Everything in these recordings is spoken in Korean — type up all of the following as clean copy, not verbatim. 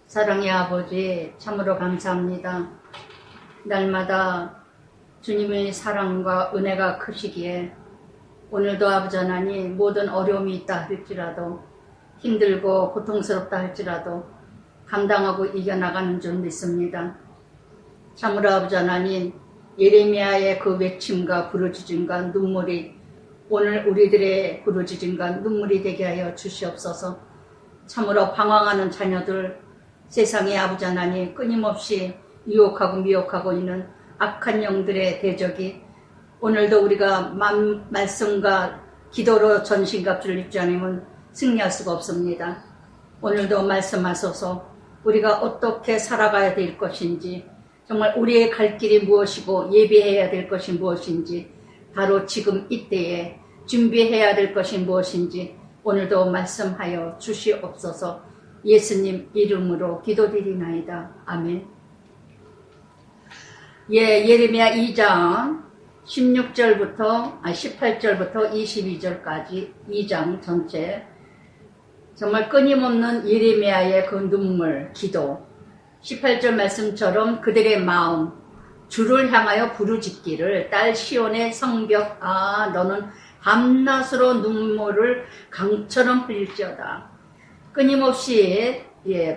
사랑의 아버지, 참으로 감사합니다. 날마다 주님의 사랑과 은혜가 크시기에 오늘도 아버지 하나님 모든 어려움이 있다 할지라도 힘들고 고통스럽다 할지라도 감당하고 이겨나가는 줄 믿습니다. 참으로 아버지 하나님, 예레미야의 그 외침과 부르짖음과 눈물이 오늘 우리들의 부르짖음과 눈물이 되게 하여 주시옵소서. 참으로 방황하는 자녀들, 세상의 아버지 하나님 끊임없이 유혹하고 미혹하고 있는 악한 영들의 대적이 오늘도 우리가 말씀과 기도로 전신갑주를 입지 않으면 승리할 수가 없습니다. 오늘도 말씀하소서. 우리가 어떻게 살아가야 될 것인지, 정말 우리의 갈 길이 무엇이고 예비해야 될 것이 무엇인지, 바로 지금 이때에 준비해야 될 것이 무엇인지 오늘도 말씀하여 주시옵소서. 예수님 이름으로 기도드리나이다. 아멘. 예레미야 2장 18절부터 22절까지 2장 전체 정말 끊임없는 예레미야의 그 눈물, 기도. 18절 말씀처럼 그들의 마음, 주를 향하여 부르짖기를 딸 시온의 성벽, 너는 밤낮으로 눈물을 강처럼 흘릴지어다. 끊임없이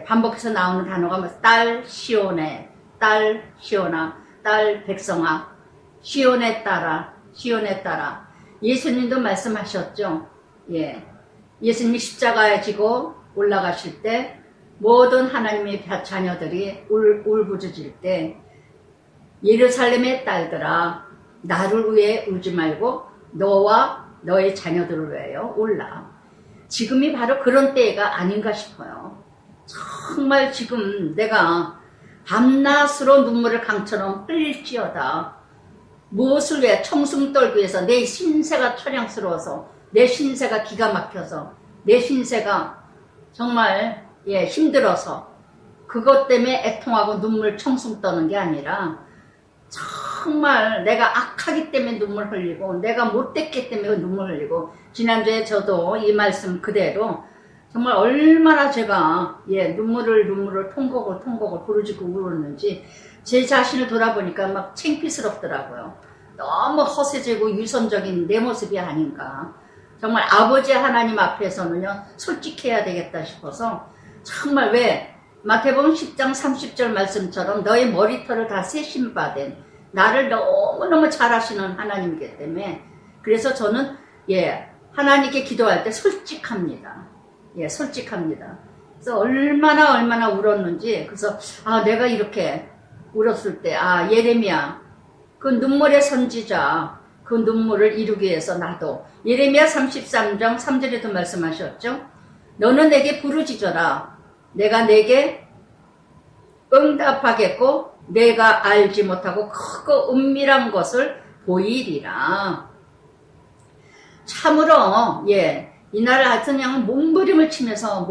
반복해서 나오는 단어가 딸 시온의, 딸 시온아, 딸 백성아, 시온에 따라, 시온에 따라. 예수님도 말씀하셨죠. 예수님이 십자가에 지고 올라가실 때 모든 하나님의 자녀들이 울부짖을 때 예루살렘의 딸들아, 나를 위해 울지 말고 너와 너의 자녀들을 위하여 울라. 지금이 바로 그런 때가 아닌가 싶어요. 정말 지금 내가 밤낮으로 눈물을 강처럼 흘릴지어다. 무엇을 위해? 청승 떨기 위해서. 내 신세가 처량스러워서, 내 신세가 기가 막혀서, 내 신세가 정말 힘들어서 그것 때문에 애통하고 눈물 청승 떠는 게 아니라 정말 내가 악하기 때문에 눈물 흘리고 내가 못됐기 때문에 눈물 흘리고, 지난주에 저도 이 말씀 그대로 정말 얼마나 제가 눈물을 통곡을 부르짖고 울었는지 제 자신을 돌아보니까 막 창피스럽더라고요. 너무 허세지고 유선적인 내 모습이 아닌가. 정말 아버지 하나님 앞에서는요 솔직해야 되겠다 싶어서, 정말 왜 마태복음 10장 30절 말씀처럼 너의 머리털을 다 세심받은 나를 너무너무 잘 아시는 하나님이기 때문에, 그래서 저는 하나님께 기도할 때 솔직합니다. 솔직합니다. 그래서 얼마나 울었는지, 그래서 내가 이렇게 울었을 때 예레미야 그 눈물의 선지자, 그 눈물을 이루기 위해서 나도 예레미야 33장 3절에도 말씀하셨죠. 너는 내게 부르짖어라. 내가 내게 응답하겠고 내가 알지 못하고 크고 은밀한 것을 보이리라. 참으로 이날 같은 양은 몸부림을 치면서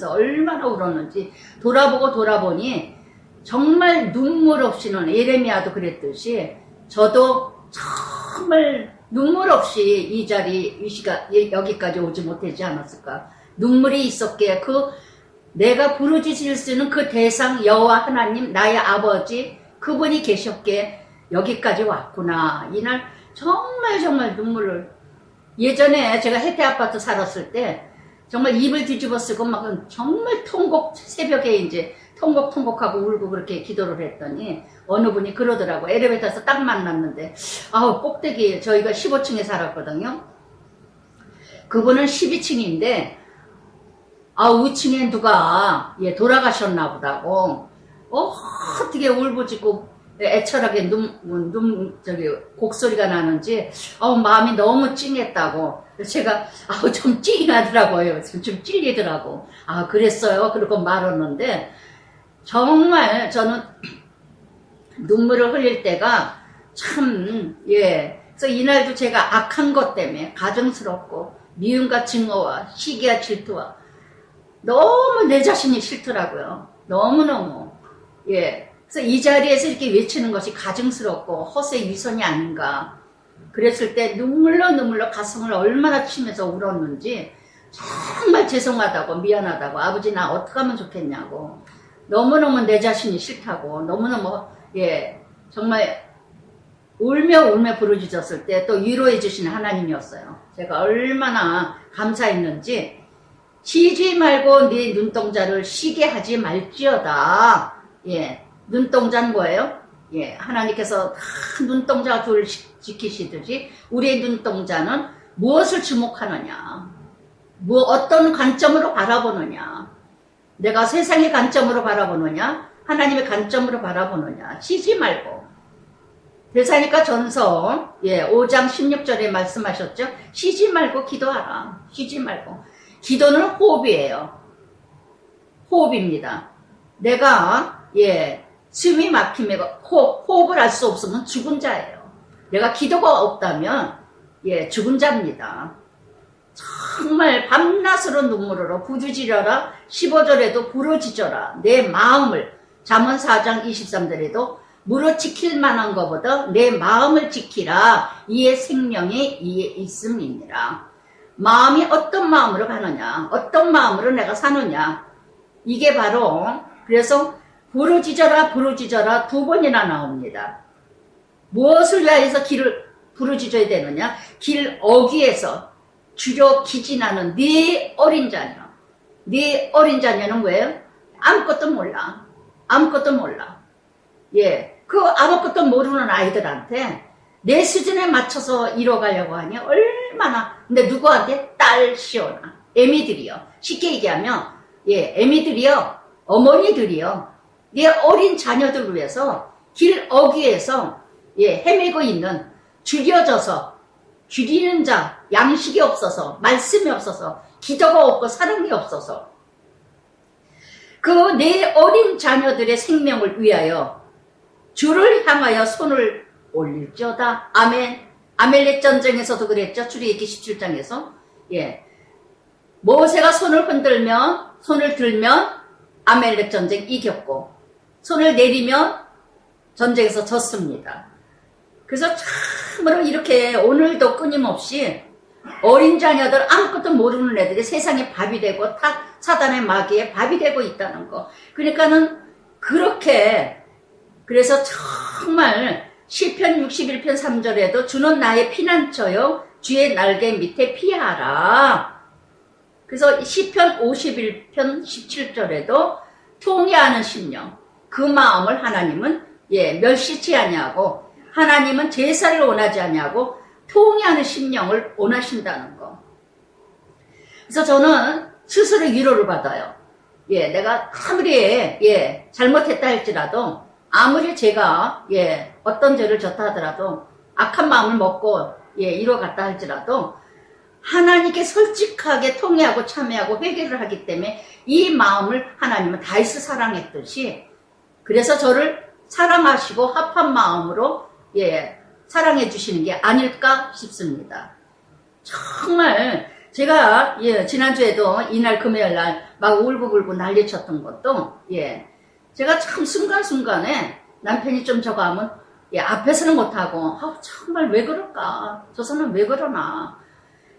얼마나 울었는지 돌아보니 정말 눈물 없이는, 예레미야도 그랬듯이 저도 정말 눈물 없이 이 시간 여기까지 오지 못하지 않았을까. 눈물이 있었기에 내가 부르짖을 수 있는 그 대상 여호와 하나님, 나의 아버지, 그분이 계셨기에 여기까지 왔구나. 이날 정말 눈물을, 예전에 제가 혜태 아파트 살았을 때 정말 입을 뒤집어 쓰고 막 정말 새벽에 이제 통곡하고 울고 그렇게 기도를 했더니 어느 분이 그러더라고. 엘리베이터에서 딱 만났는데 꼭대기, 저희가 15층에 살았거든요. 그분은 12층인데 우층에 누가 돌아가셨나 보다고 어떻게 울부짖고 애처하게 곡소리가 나는지 마음이 너무 찡했다고. 제가 좀 찡하더라고요. 좀 찔리더라고. 그랬어요. 그러고 말았는데, 정말 저는 눈물을 흘릴 때가 참 그래서 이날도 제가 악한 것 때문에 가증스럽고 미움과 증오와 시기와 질투와 너무 내 자신이 싫더라고요. 너무너무. 그래서 이 자리에서 이렇게 외치는 것이 가증스럽고 허세 위선이 아닌가. 그랬을 때 눈물로 가슴을 얼마나 치면서 울었는지 정말 죄송하다고, 미안하다고, 아버지 나 어떻게 하면 좋겠냐고. 너무너무 내 자신이 싫다고 너무너무 정말 울며 부르짖었을 때 또 위로해 주시는 하나님이었어요. 제가 얼마나 감사했는지 쉬지 말고 네 눈동자를 쉬게 하지 말지어다. 눈동자는 뭐예요? 하나님께서 다 눈동자 둘 지키시듯이 우리의 눈동자는 무엇을 주목하느냐, 어떤 관점으로 바라보느냐, 내가 세상의 관점으로 바라보느냐, 하나님의 관점으로 바라보느냐, 쉬지 말고. 대사니까 전서 5장 16절에 말씀하셨죠. 쉬지 말고 기도하라. 쉬지 말고. 기도는 호흡이에요. 호흡입니다. 내가 숨이 막히면 호흡을 할 수 없으면 죽은 자예요. 내가 기도가 없다면 죽은 자입니다. 정말 밤낮으로 눈물으로 부르짖어라. 15절에도 부르짖어라. 내 마음을 잠언 4장 23절에도 무릇 지킬 만한 것보다 내 마음을 지키라. 이에 생명이 이에 있음이니라. 마음이 어떤 마음으로 가느냐, 어떤 마음으로 내가 사느냐, 이게 바로 그래서 부르짖어라 부르짖어라 2번이나 나옵니다. 무엇을 위하여서 길을 부르짖어야 되느냐? 길 어귀에서 주려 기진하는 네 어린 자녀. 네 어린 자녀는 뭐예요? 아무것도 몰라. 아무것도 몰라. 그 아무것도 모르는 아이들한테 내 수준에 맞춰서 이뤄가려고 하니 얼마나. 근데 누구한테? 딸 시오나 애미들이요. 쉽게 얘기하면 애미들이요, 어머니들이요, 내 어린 자녀들을 위해서 길 어귀에서 헤매고 있는, 줄여져서 줄이는 자, 양식이 없어서, 말씀이 없어서, 기도가 없고 사랑이 없어서 그 내 어린 자녀들의 생명을 위하여 주를 향하여 손을 올릴지어다. 아멘. 아멜렉 전쟁에서도 그랬죠. 출애굽기 17장에서. 모세가 손을 들면 아멜렉 전쟁 이겼고, 손을 내리면 전쟁에서 졌습니다. 그래서 참으로 이렇게 오늘도 끊임없이 어린 자녀들, 아무것도 모르는 애들이 세상에 밥이 되고 사단의 마귀에 밥이 되고 있다는 거. 그러니까는 그렇게, 그래서 정말 시편 61편 3절에도 주는 나의 피난처요 주의 날개 밑에 피하라. 그래서 시편 51편 17절에도 통회하는 심령, 그 마음을 하나님은 멸시치 아니하고, 하나님은 제사를 원하지 아니하고 통회하는 심령을 원하신다는 거. 그래서 저는 스스로 위로를 받아요. 내가 아무리 잘못했다 할지라도, 아무리 제가 어떤 죄를 졌다 하더라도, 악한 마음을 먹고 이뤄갔다 할지라도 하나님께 솔직하게 통회하고 참회하고 회개를 하기 때문에 이 마음을 하나님은 다윗을 사랑했듯이, 그래서 저를 사랑하시고 합한 마음으로 사랑해 주시는 게 아닐까 싶습니다. 정말 제가 지난주에도 이날 금요일날 막 울고불고 난리쳤던 것도 제가 참 순간순간에 남편이 좀 저거 하면 앞에서는 못하고 정말 왜 그럴까, 저 사람은 왜 그러나,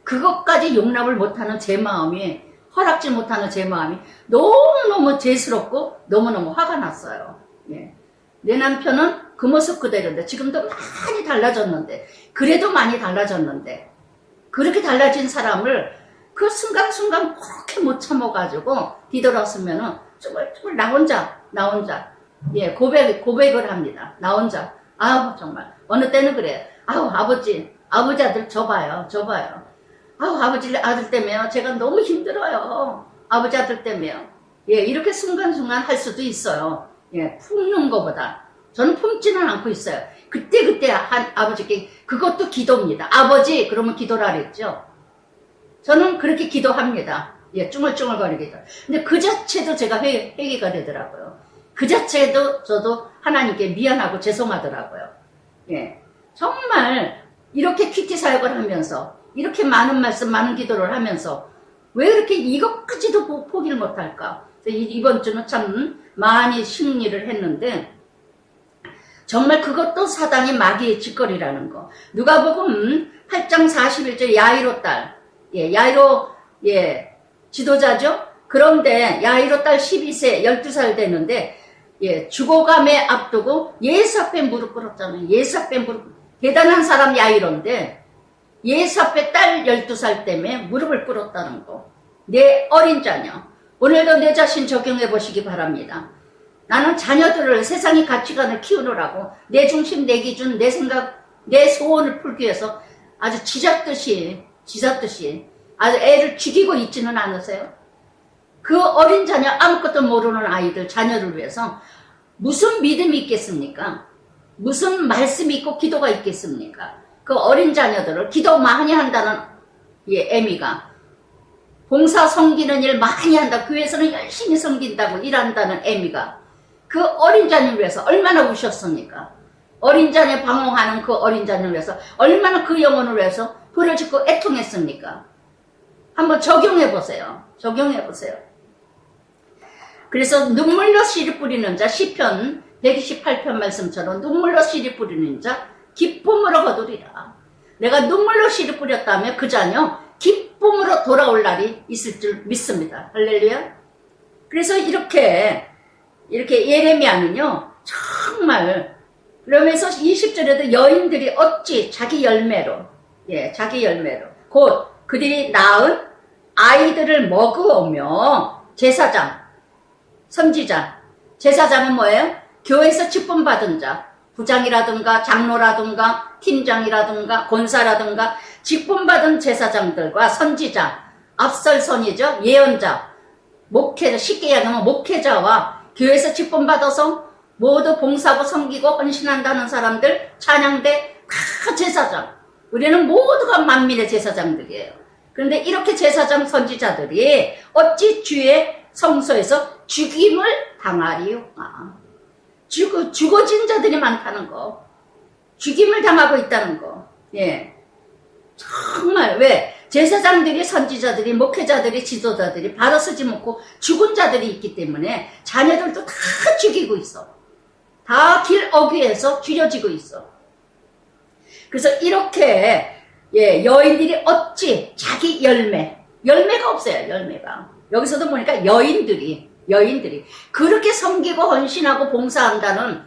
그것까지 용납을 못하는 제 마음이, 허락지 못하는 제 마음이 너무너무 죄스럽고 너무너무 화가 났어요. 내 남편은 그 모습 그대로인데, 지금도 많이 달라졌는데, 그래도 많이 달라졌는데, 그렇게 달라진 사람을 그 순간순간 그렇게 못 참아가지고 뒤돌았으면은 정말 나 혼자 고백을 합니다. 나 혼자. 아우 정말 어느 때는 그래. 아우 아버지 아들 줘봐요. 아우 아버지 아들 때문에요. 제가 너무 힘들어요. 아버지 아들 때문에요. 이렇게 순간순간 할 수도 있어요. 품는 것보다 저는 품지는 않고 있어요. 그때 한 아버지께, 그것도 기도입니다. 아버지 그러면 기도라 그랬죠. 저는 그렇게 기도합니다. 쭝얼쭝얼거리기도. 근데 그 자체도 제가 회개가 되더라고요. 그 자체도 저도 하나님께 미안하고 죄송하더라고요. 정말 이렇게 큐티 사역을 하면서, 이렇게 많은 말씀, 많은 기도를 하면서 왜 이렇게 이것까지도 포기를 못할까? 이번 주는 참 많이 승리를 했는데, 정말 그것도 사단의 마귀의 짓거리라는 거. 누가복음 8장 41절 야이로 딸, 야이로 지도자죠. 그런데 야이로 딸 12세, 12살 되는데 예, 죽어감에 앞두고 예수 앞에 무릎 꿇었잖아요. 예수 앞에 무릎. 대단한 사람 야이로인데 예수 앞에 딸 12살 때문에 무릎을 꿇었다는 거. 내 어린 자녀. 오늘도 내 자신 적용해 보시기 바랍니다. 나는 자녀들을 세상의 가치관을 키우느라고 내 중심, 내 기준, 내 생각, 내 소원을 풀기 위해서 아주 쥐잡듯이 아주 애를 죽이고 있지는 않으세요? 그 어린 자녀, 아무것도 모르는 아이들, 자녀를 위해서 무슨 믿음이 있겠습니까? 무슨 말씀이 있고 기도가 있겠습니까? 그 어린 자녀들을 기도 많이 한다는 애미가 봉사 섬기는 일 많이 한다. 교회에서는 열심히 섬긴다고 일한다는 애미가 그 어린 자녀를 위해서 얼마나 우셨습니까? 어린 자녀 방황하는 그 어린 자녀를 위해서 얼마나 그 영혼을 위해서 불을 짓고 애통했습니까? 한번 적용해보세요. 적용해보세요. 그래서 눈물로 씨를 뿌리는 자, 시편 128편 말씀처럼 눈물로 씨를 뿌리는 자 기쁨으로 거두리라. 내가 눈물로 씨를 뿌렸다면 그 자녀 기쁨으로 돌아올 날이 있을 줄 믿습니다. 할렐루야. 그래서 이렇게 예레미야는요 정말 그러면서 20절에도 여인들이 어찌 자기 열매로 곧 그들이 낳은 아이들을 먹으며 제사장, 선지자, 제사장은 뭐예요? 교회에서 직분 받은 자, 부장이라든가 장로라든가 팀장이라든가 권사라든가 직분 받은 제사장들과 선지자, 앞설선이죠, 예언자, 목회자, 쉽게 얘기하면 목회자와 교회에서 직분 받아서 모두 봉사하고 섬기고 헌신한다는 사람들, 찬양대 다 제사장. 우리는 모두가 만민의 제사장들이에요. 그런데 이렇게 제사장 선지자들이 어찌 주의 성소에서 죽임을 당하리요까? 죽어진 자들이 많다는 거. 죽임을 당하고 있다는 거. 예. 정말 왜? 제사장들이, 선지자들이, 목회자들이, 지도자들이 바로 서지 않고 죽은 자들이 있기 때문에 자녀들도 다 죽이고 있어. 다 길 어귀에서 죽여지고 있어. 그래서 이렇게 여인들이 어찌 자기 열매가 없어요. 열매가. 여기서도 보니까 여인들이 그렇게 섬기고 헌신하고 봉사한다는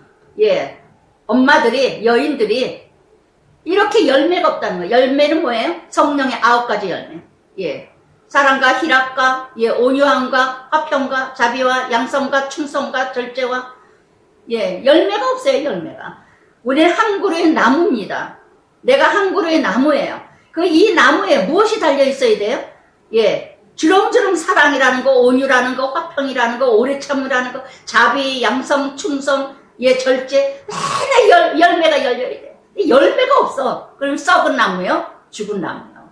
엄마들이, 여인들이 이렇게 열매가 없다는 거예요. 열매는 뭐예요? 성령의 9가지 열매. 사랑과 희락과 온유함과 화평과 자비와 양성과 충성과 절제와 열매가 없어요. 열매가. 우리는 한 그루의 나무입니다. 내가 한 그루의 나무예요. 이 나무에 무엇이 달려 있어야 돼요? 주렁주렁 사랑이라는 거, 온유라는 거, 화평이라는 거, 오래 참으라는 거, 자비, 양성, 충성, 절제, 매일 열매가 열려야 돼. 열매가 없어. 그럼 썩은 나무요? 죽은 나무요.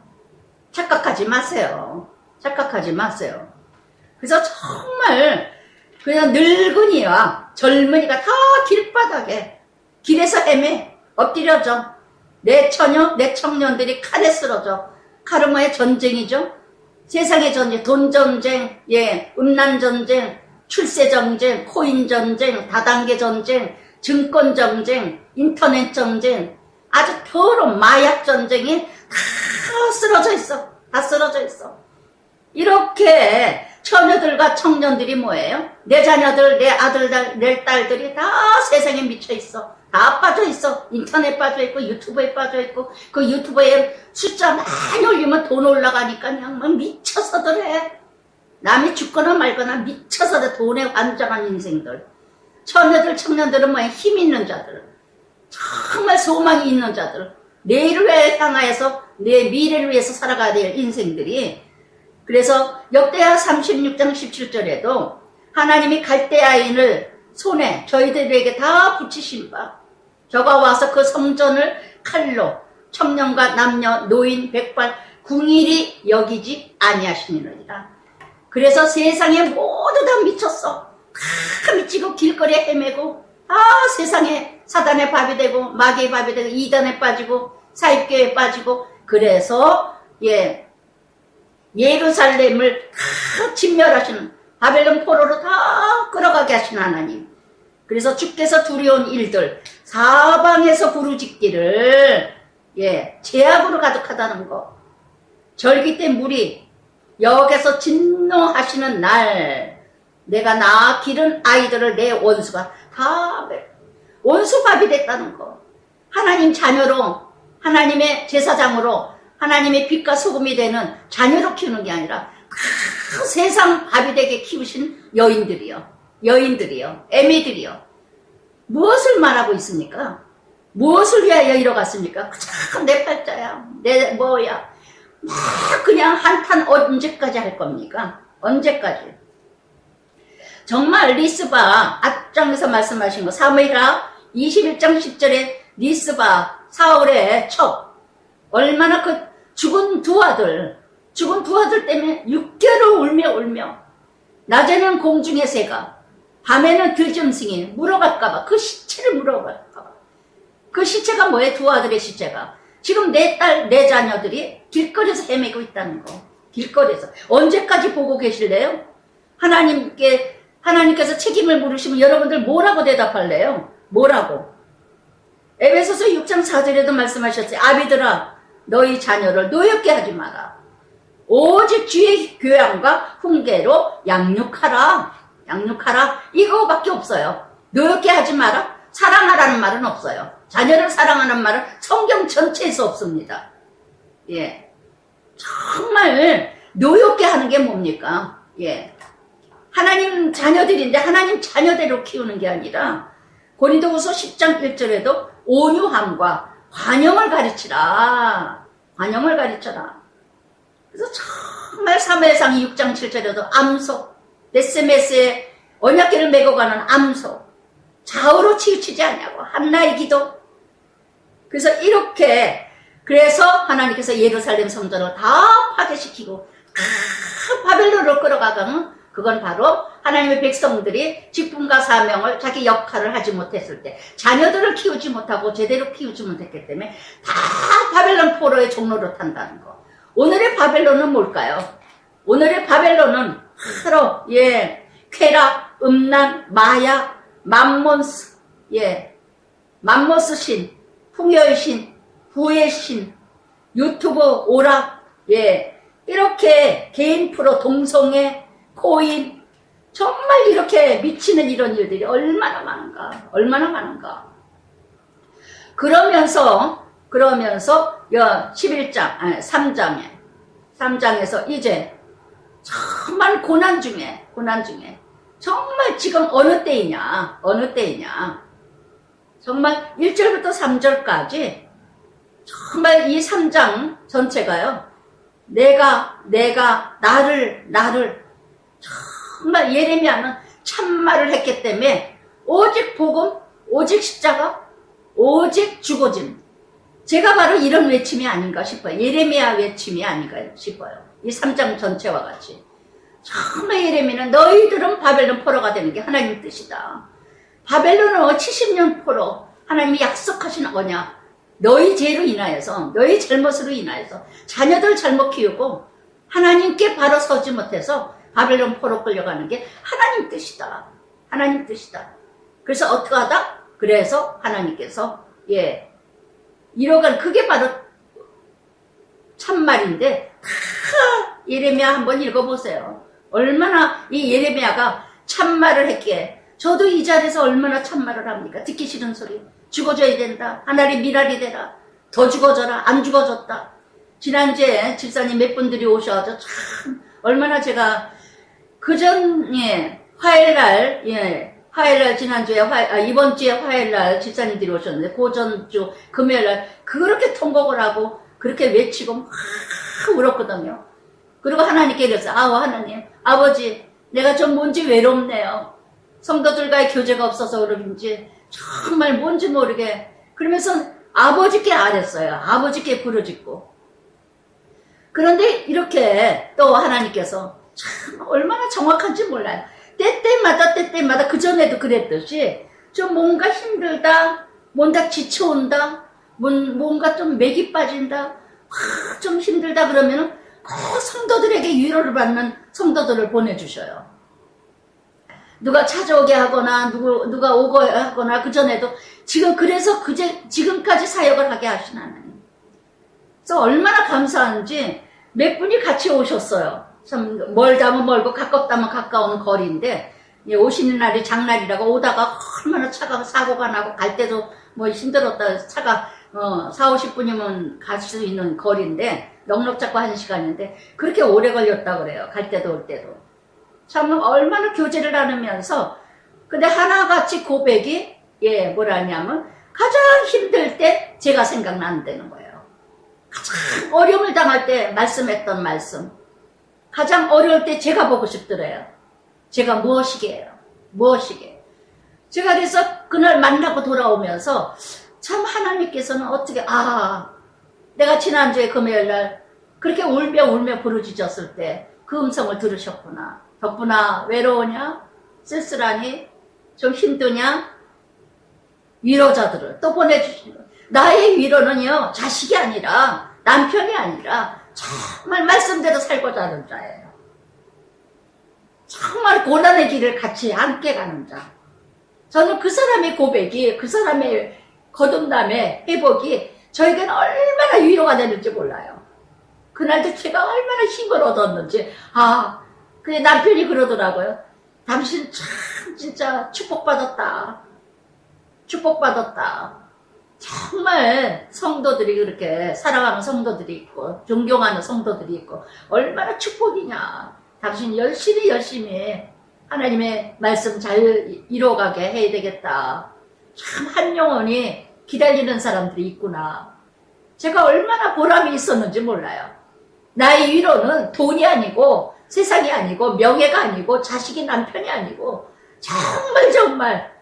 착각하지 마세요. 착각하지 마세요. 그래서 정말 그냥 늙은이와 젊은이가 다 길바닥에 길에서 헤매 엎드려져. 내 처녀, 내 청년들이 칼에 쓰러져. 카르마의 전쟁이죠. 세상의 전쟁, 돈 전쟁, 음란 전쟁, 출세 전쟁, 코인 전쟁, 다단계 전쟁, 증권 전쟁, 인터넷 전쟁, 아주 더러운 마약 전쟁이 다 쓰러져 있어. 다 쓰러져 있어. 이렇게 처녀들과 청년들이 뭐예요? 내 자녀들, 내 아들들, 내 딸들이 다 세상에 미쳐 있어. 다 빠져 있어. 인터넷 빠져 있고 유튜브에 빠져 있고 그 유튜브에 숫자 많이 올리면 돈 올라가니까 그냥 막 미쳐서들 해. 남이 죽거나 말거나 미쳐서들 돈에 환장한 인생들. 처녀들, 청년들은 뭐야? 힘 있는 자들. 정말 소망이 있는 자들. 내일을 향하여서 내 미래를 위해서 살아가야 될 인생들이. 그래서 역대하 36장 17절에도 하나님이 갈대아인을 손에 저희들에게 다 붙이신 바 저가 와서 그 성전을 칼로 청년과 남녀 노인 백발 궁일이 여기지 아니하시니라. 그래서 세상에 모두 다 미쳤어. 다 미치고 길거리에 헤매고 다 세상에 사단의 밥이 되고 마귀의 밥이 되고 이단에 빠지고 사입교에 빠지고 그래서 예루살렘을 다 진멸하시는 바벨론 포로로 다 끌어가게 하신 하나님. 그래서 주께서 두려운 일들 사방에서 부르짖기를 제약으로 가득하다는 거. 절기 때 물이 여기서 진노 분노하시는 날 내가 낳아 기른 아이들을 내 원수가 다 원수밥이 됐다는 거. 하나님 자녀로, 하나님의 제사장으로, 하나님의 빛과 소금이 되는 자녀로 키우는 게 아니라 다 세상 밥이 되게 키우신 여인들이요, 애미들이요. 무엇을 말하고 있습니까? 무엇을 위하여 이뤄갔습니까? 참 내 팔자야, 내 뭐야, 그냥 한탄 언제까지 할 겁니까? 언제까지? 정말 리스바 앞장에서 말씀하신 거, 사무엘하 21장 10절에 리스바 사울의 첩, 얼마나 그 죽은 두 아들 때문에 6개월을 울며 낮에는 공중의 새가, 밤에는 들짐승이 물어갈까봐, 그 시체를 물어갈까봐. 그 시체가 뭐예요? 두 아들의 시체가. 지금 내 딸, 내 자녀들이 길거리에서 헤매고 있다는 거. 길거리에서. 언제까지 보고 계실래요? 하나님께서 책임을 물으시면 여러분들 뭐라고 대답할래요? 뭐라고? 에베소서 6장 4절에도 말씀하셨어요. 아비들아, 너희 자녀를 노엽게 하지 마라. 오직 주의 교양과 훈계로 양육하라. 이거밖에 없어요. 노엽게 하지 마라. 사랑하라는 말은 없어요. 자녀를 사랑하는 말은 성경 전체에서 없습니다. 예. 정말 노엽게 하는 게 뭡니까? 예. 하나님 자녀들인데 하나님 자녀대로 키우는 게 아니라 고린도후서 10장 1절에도 온유함과 관용을 가르치라. 그래서 정말 사무엘상 6장 7절에도 암소, 베세메스의 언약궤를 메고 가는 암소, 좌우로 치우치지 않냐고, 한나의 기도. 그래서 하나님께서 예루살렘 성전을 다 파괴시키고 바벨론으로 끌어가가는, 그건 바로 하나님의 백성들이 직분과 사명을, 자기 역할을 하지 못했을 때, 자녀들을 키우지 못하고 제대로 키우지 못했기 때문에 다 바벨론 포로의 종로로 탄다는 거. 오늘의 바벨론은 뭘까요? 오늘의 바벨론은 바로 쾌락, 음란, 마약, 맘몬스, 맘모스 신, 풍요의 신, 부의 신, 유튜브 오락, 이렇게 개인 프로, 동성애, 코인, 정말 이렇게 미치는 이런 일들이 얼마나 많은가. 그러면서 3장에서 이제 정말 고난 중에 정말 지금 어느 때이냐 정말 1절부터 3절까지 정말 이 3장 전체가요, 내가 나를 정말 예레미야는 참말을 했기 때문에 오직 복음, 오직 십자가, 오직 죽어짐. 제가 바로 이런 외침이 아닌가 싶어요. 예레미야 외침이 아닌가 싶어요. 이 3장 전체와 같이. 정말 예레미야는 너희들은 바벨론 포로가 되는 게 하나님 뜻이다. 바벨론은 70년 포로, 하나님이 약속하신 언약, 너희 죄로 인하여서, 너희 잘못으로 인하여서 자녀들 잘못 키우고 하나님께 바로 서지 못해서 바벨론 포로 끌려가는 게 하나님 뜻이다. 그래서 어떻게 하다? 그래서 하나님께서 이러간, 그게 바로 참말인데, 예레미야 한번 읽어보세요. 얼마나 이 예레미야가 참말을 했기에, 저도 이 자리에서 얼마나 참말을 합니까? 듣기 싫은 소리. 죽어줘야 된다. 하나님 미랄이 되라. 더 죽어져라. 안 죽어졌다. 지난주에 집사님 몇 분들이 오셔서 참 얼마나 제가 화요일날 지난주에 이번 주에 화요일날 집사님들이 오셨는데, 고전주 금요일날 그렇게 통곡을 하고 그렇게 외치고 막 울었거든요. 그리고 하나님께 그랬어요. 하나님, 아버지, 내가 좀 뭔지 외롭네요. 성도들과의 교제가 없어서 그런지 정말 뭔지 모르게. 그러면서 아버지께 아랬어요. 아버지께 부르짖고. 그런데 이렇게 또 하나님께서 참 얼마나 정확한지 몰라요. 때때마다 그전에도 그랬듯이 좀 뭔가 힘들다, 뭔가 지쳐온다, 뭔가 좀 맥이 빠진다, 좀 힘들다 그러면은 꼭 성도들에게 위로를 받는 성도들을 보내주셔요. 누가 찾아오게 하거나 누가 오고 하거나, 그전에도 그래서 지금까지 사역을 하게 하신 하나님. 그래서 얼마나 감사한지 몇 분이 같이 오셨어요. 참 멀다면 멀고 가깝다면 가까운 거리인데, 예, 오시는 날이 장날이라고 오다가 얼마나 차가 사고가 나고 갈 때도 뭐 힘들었다. 차가 4, 50분이면 갈 수 있는 거리인데 넉넉 잡고 1시간인데 그렇게 오래 걸렸다 그래요. 갈 때도 올 때도. 참 얼마나 교제를 나누면서, 근데 하나같이 고백이 예 뭐라냐면 가장 힘들 때 제가 생각난다는 거예요. 가장 어려움을 당할 때 말씀했던 말씀, 가장 어려울 때 제가 보고 싶더래요. 제가 무엇이게요? 무엇이게? 제가 그래서 그날 만나고 돌아오면서 참 하나님께서는 어떻게, 내가 지난주에 금요일날 그렇게 울며 부르짖었을 때 그 음성을 들으셨구나. 덕분아 외로우냐? 쓸쓸하니? 좀 힘드냐? 위로자들을 또 보내주시는 거예요. 나의 위로는요 자식이 아니라 남편이 아니라 정말 말씀대로 살고자 하는 자예요. 정말 고난의 길을 같이 함께 가는 자. 저는 그 사람의 고백이, 그 사람의 거듭남의 회복이 저에게는 얼마나 위로가 되는지 몰라요. 그날도 제가 얼마나 힘을 얻었는지. 그 남편이 그러더라고요. 당신 참 진짜 축복받았다. 축복받았다. 정말 성도들이 그렇게 사랑하는 성도들이 있고 존경하는 성도들이 있고 얼마나 축복이냐. 당신 열심히 하나님의 말씀 잘 이뤄가게 해야 되겠다. 참 한 영혼이 기다리는 사람들이 있구나. 제가 얼마나 보람이 있었는지 몰라요. 나의 위로는 돈이 아니고 세상이 아니고 명예가 아니고 자식이 남편이 아니고 정말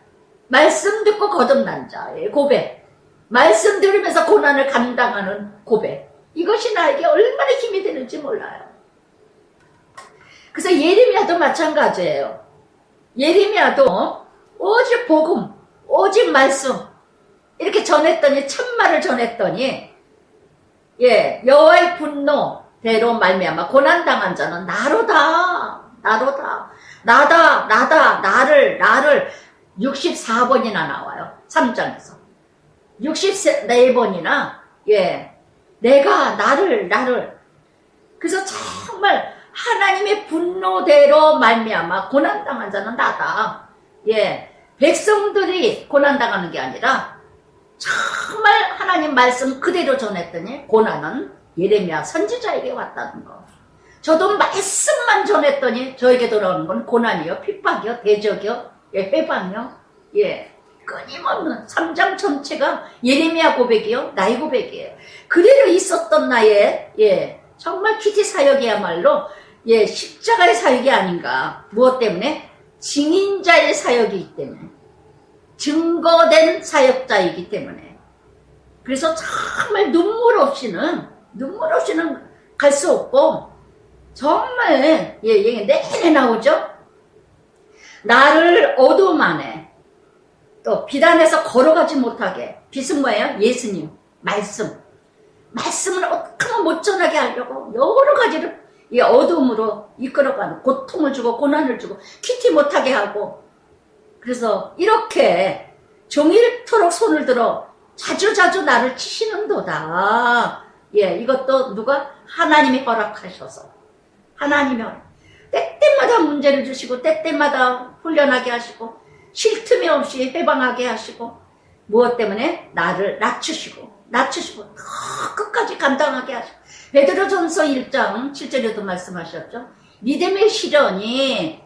말씀 듣고 거듭난 자의 고백, 말씀 들으면서 고난을 감당하는 고백, 이것이 나에게 얼마나 힘이 되는지 몰라요. 그래서 예레미야도 마찬가지예요. 예레미야도 오직 복음, 오직 말씀 이렇게 전했더니, 참말을 전했더니 예, 여호와의 분노대로 말미암아 고난당한 자는 나로다. 나를 64번이나 나와요. 3장에서 64번이나 예, 내가 나를. 그래서 정말 하나님의 분노대로 말미암아 고난당한 자는 나다. 예, 백성들이 고난당하는 게 아니라 정말 하나님 말씀 그대로 전했더니 고난은 예레미야 선지자에게 왔다는 거. 저도 말씀만 전했더니 저에게 돌아오는 건 고난이요, 핍박이요, 대적이요, 예, 회방이요. 예, 끊임없는 3장 전체가 예레미야 고백이요, 나의 고백이에요. 그대로 있었던 나의 예, 정말 큐티 사역이야말로 예, 십자가의 사역이 아닌가. 무엇 때문에? 증인자의 사역이기 때문에, 증거된 사역자이기 때문에. 그래서 정말 눈물 없이는 갈 수 없고, 정말 예, 내내 나오죠. 나를 어둠 안에 또 빛 안에서 걸어가지 못하게. 빛은 뭐예요? 예수님 말씀을 어떻게 하면 못 전하게 하려고 여러 가지를 이 어둠으로 이끌어가는, 고통을 주고 고난을 주고 큐티 못하게 하고. 그래서 이렇게 종일토록 손을 들어 자주 나를 치시는도다. 예, 이것도 누가? 하나님이 허락하셔서. 하나님이 때때마다 문제를 주시고 때때마다 훈련하게 하시고 쉴 틈이 없이 해방하게 하시고, 무엇 때문에? 나를 낮추시고 더 끝까지 감당하게 하시고. 베드로전서 1장 7절에도 말씀하셨죠. 믿음의 시련이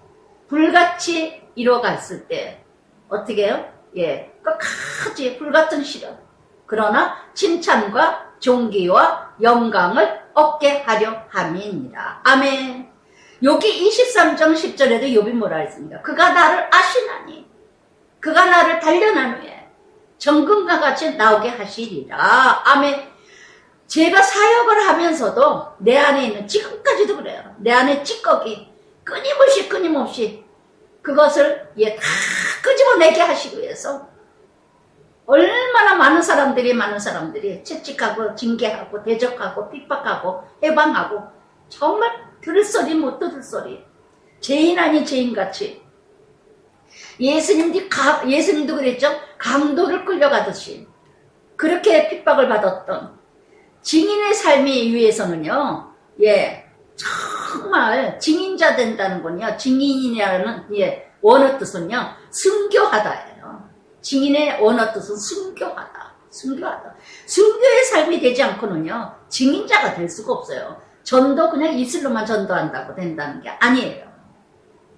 불같이 이뤄갔을 때 어떻게 해요? 예, 끝까지 불같은 시련. 그러나 칭찬과 존귀와 영광을 얻게 하려 함이니라. 아멘. 여기 23장 10절에도 욥이 뭐라 했습니까? 그가 나를 아시나니 그가 나를 단련한 후에 정금과 같이 나오게 하시리라. 아멘. 제가 사역을 하면서도 내 안에 있는, 지금까지도 그래요, 내 안에 찌꺼기 끊임없이 그것을 예, 다 끄집어내게 하시기 위해서 얼마나 많은 사람들이 채찍하고 징계하고 대적하고 핍박하고 해방하고, 정말 들을 소리 못 들을 소리, 죄인 아닌 죄인같이. 예수님도 그랬죠. 강도를 끌려가듯이 그렇게 핍박을 받았던 증인의 삶이 위해서는요, 예, 정말 정말 증인자 된다는 건요. 증인이라는 원어 뜻은요. 순교하다예요. 증인의 원어 뜻은 순교하다. 순교하다. 순교의 삶이 되지 않고는요. 증인자가 될 수가 없어요. 전도 그냥 입술로만 전도한다고 된다는 게 아니에요.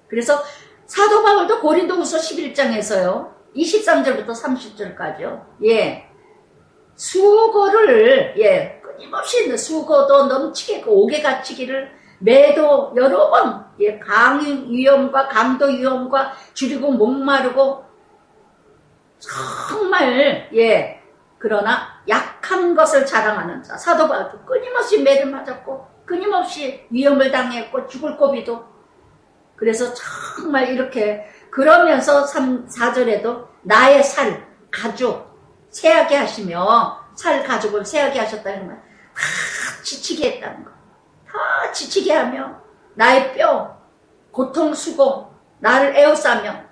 그래서 사도 바울도 고린도후서 11장에서요. 23절부터 30절까지요. 수고를 끊임없이 수고도 넘치게 옥에 갇히기를 매도 여러 번 강의 위험과 강도 위험과 줄이고 목마르고 정말 그러나 약한 것을 자랑하는 자 사도 바울도 끊임없이 매를 맞았고 끊임없이 위험을 당했고 죽을 고비도 그래서 정말 이렇게 그러면서 4절에도 나의 살 가죽 세하게 하시며 살 가죽을 세하게 하셨다는 말 다 지치게 했다는 거 다 지치게 하며 나의 뼈 고통 수고 나를 에워싸며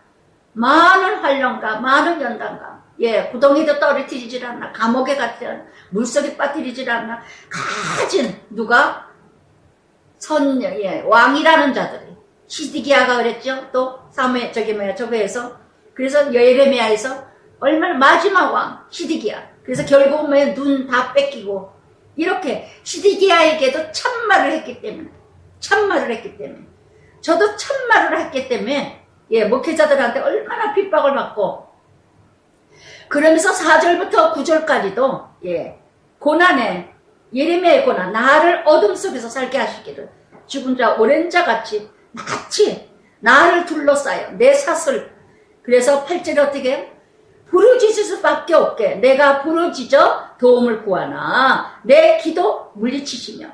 많은 환령과 많은 연단과 구덩이도 떨어뜨리질 않나 감옥에 갔지 않나 물속에 빠뜨리질 않나 가진 누가 왕이라는 자들이 시드기야가 그랬죠. 또 저거에서 그래서 예레미야에서 얼마나 마지막 왕 시드기야. 그래서 결국은 눈 다 뺏기고 이렇게 시드기야에게도 참말을 했기 때문에 저도 참말을 했기 때문에 목회자들한테 얼마나 핍박을 받고 그러면서 4절부터 9절까지도 고난에 예레미야의 고난 나를 어둠 속에서 살게 하시기를 죽은 자 오랜 자 같이 마치 나를 둘러싸여 내 사슬 그래서 8절에 어떻게 해요? 부르짖을 수밖에 없게 내가 부르짖어 도움을 구하나 내 기도 물리치시며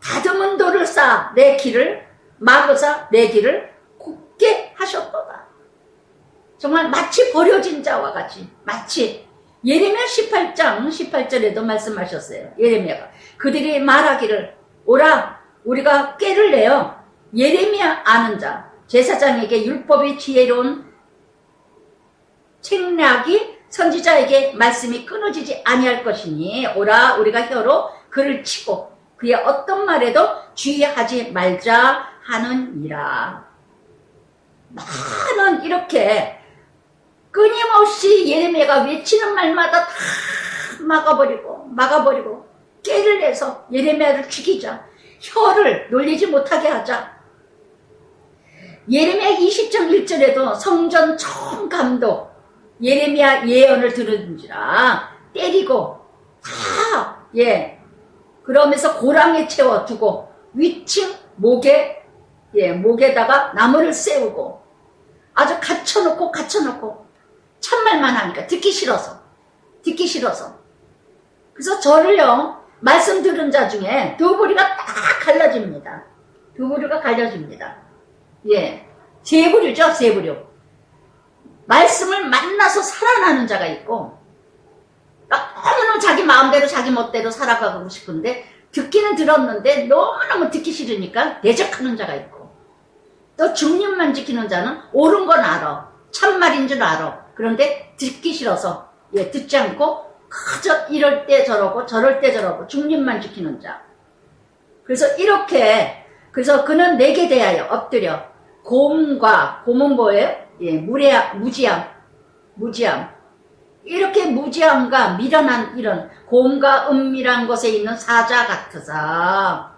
다듬은 돌을 쌓아 내 길을 막으사 내 길을 굽게 하셨도다. 정말 마치 버려진 자와 같이 마치 예레미야 18장 18절에도 말씀하셨어요. 예레미야가 그들이 말하기를 오라 우리가 꾀를 내어 예레미야 아는 자 제사장에게 율법이 지혜로운 책략이 선지자에게 말씀이 끊어지지 아니할 것이니 오라 우리가 혀로 그를 치고 그의 어떤 말에도 주의하지 말자 하느니라. 많은 이렇게 끊임없이 예레미야가 외치는 말마다 다 막아버리고 꾀를 내서 예레미야를 죽이자 혀를 놀리지 못하게 하자. 예레미야 20장 1절에도 성전 총감독 예레미야 예언을 들은지라 때리고 다 그러면서 고랑에 채워두고 위층 목에다가 나무를 세우고 아주 갇혀놓고 참말만 하니까 듣기 싫어서 그래서 저를요 말씀 들은 자 중에 두 부류가 딱 갈라집니다. 세 부류죠. 세 부류. 말씀을 만나서 살아나는 자가 있고 너무너무 자기 마음대로 자기 멋대로 살아가고 싶은데 듣기는 들었는데 너무너무 듣기 싫으니까 대적하는 자가 있고 또 중립만 지키는 자는 옳은 건 알아. 참말인 줄 알아. 그런데 듣기 싫어서 듣지 않고 그저 이럴 때 저러고 저럴 때 저러고 중립만 지키는 자. 그래서 그래서 그는 내게 대하여 엎드려 곰은 뭐예요? 무지함. 이렇게 무지함과 미련한 이런 곰과 은밀한 곳에 있는 사자 같으사.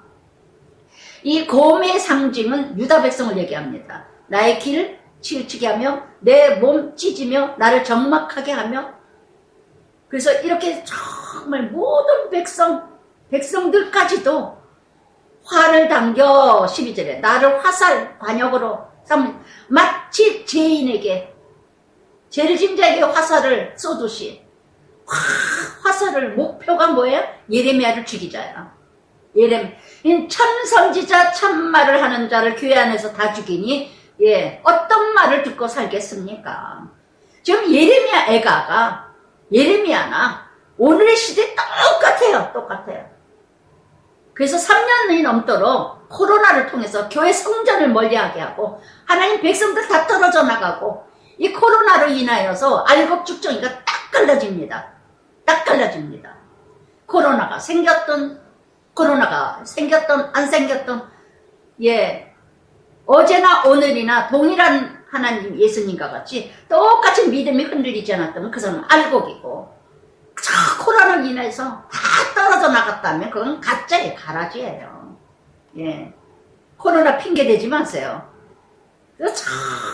이 곰의 상징은 유다 백성을 얘기합니다. 나의 길 치우치게 하며 내 몸 찢으며 나를 적막하게 하며 그래서 이렇게 정말 모든 백성들까지도 화를 당겨 12절에 나를 화살 관역으로 마치 죄인에게 죄를 진 자에게 화살을 쏘듯이 화살을 목표가 뭐예요? 예레미야를 죽이자야. 참선지자 참말을 하는 자를 교회 안에서 다 죽이니 어떤 말을 듣고 살겠습니까? 지금 예레미야 애가가 예레미야나 오늘의 시대 똑같아요. 그래서 3년이 넘도록 코로나를 통해서 교회 성전을 멀리하게 하고 하나님 백성들 다 떨어져 나가고 이 코로나로 인하여서 알곡 축정이가 딱 갈라집니다. 코로나가 생겼던 안 생겼던 예, 어제나 오늘이나 동일한 하나님 예수님과 같이 똑같이 믿음이 흔들리지 않았다면 그 사람은 알곡이고, 저 코로나로 인해서 다 떨어져 나갔다면 그건 가짜예요. 가라지예요. 예, 코로나 핑계 대지 마세요.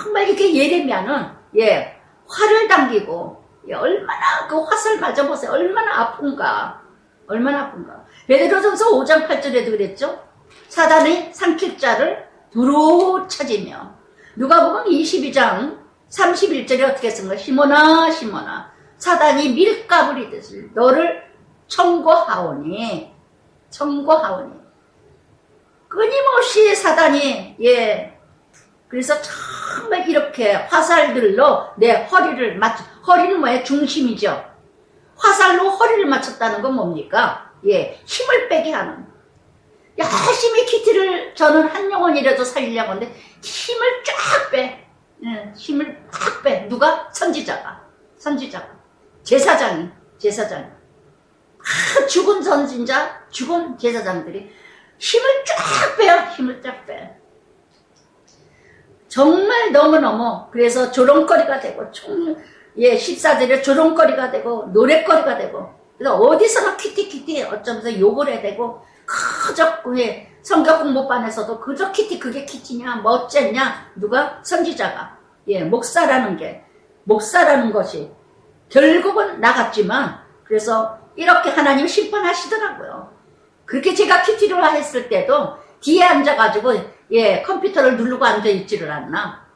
정말 이렇게 예레미야는 예, 활을 당기고, 예, 얼마나 그 화살 맞아보세요. 얼마나 아픈가. 얼마나 아픈가. 베드로전서 5장 8절에도 그랬죠. 사단의 삼킬 자를 두루 찾으며. 누가복음 22장 31절에 어떻게 쓴 거야? 시몬아 시몬아 사단이 밀가부리듯이 너를 청고하오니 끊임없이 사단이 예, 그래서 정말 이렇게 화살들로 내 허리를 허리는 뭐예요? 중심이죠. 화살로 허리를 맞췄다는 건 뭡니까? 예, 힘을 빼게 하는. 열심히 키티를 저는 한 영혼이라도 살리려고 하는데 힘을 쫙 빼. 예, 힘을 쫙 빼. 누가? 선지자가. 제사장이. 죽은 선진자, 죽은 제사장들이 힘을 쫙 빼요. 힘을 쫙 빼. 정말 너무너무 그래서 조롱거리가 되고 예, 십사들의 조롱거리가 되고 노랫거리가 되고 그래서 어디서나 키티 어쩌면서 욕을 해야 되고 그저 예, 성경 공부반에서도 그저 키티 그게 키티냐 뭐 어쨌냐 누가? 선지자가. 예, 목사라는 것이 결국은 나갔지만 그래서 이렇게 하나님 심판하시더라고요. 그렇게 제가 키티를 했을 때도 뒤에 앉아가지고 예, 컴퓨터를 누르고 앉아있지를 않나.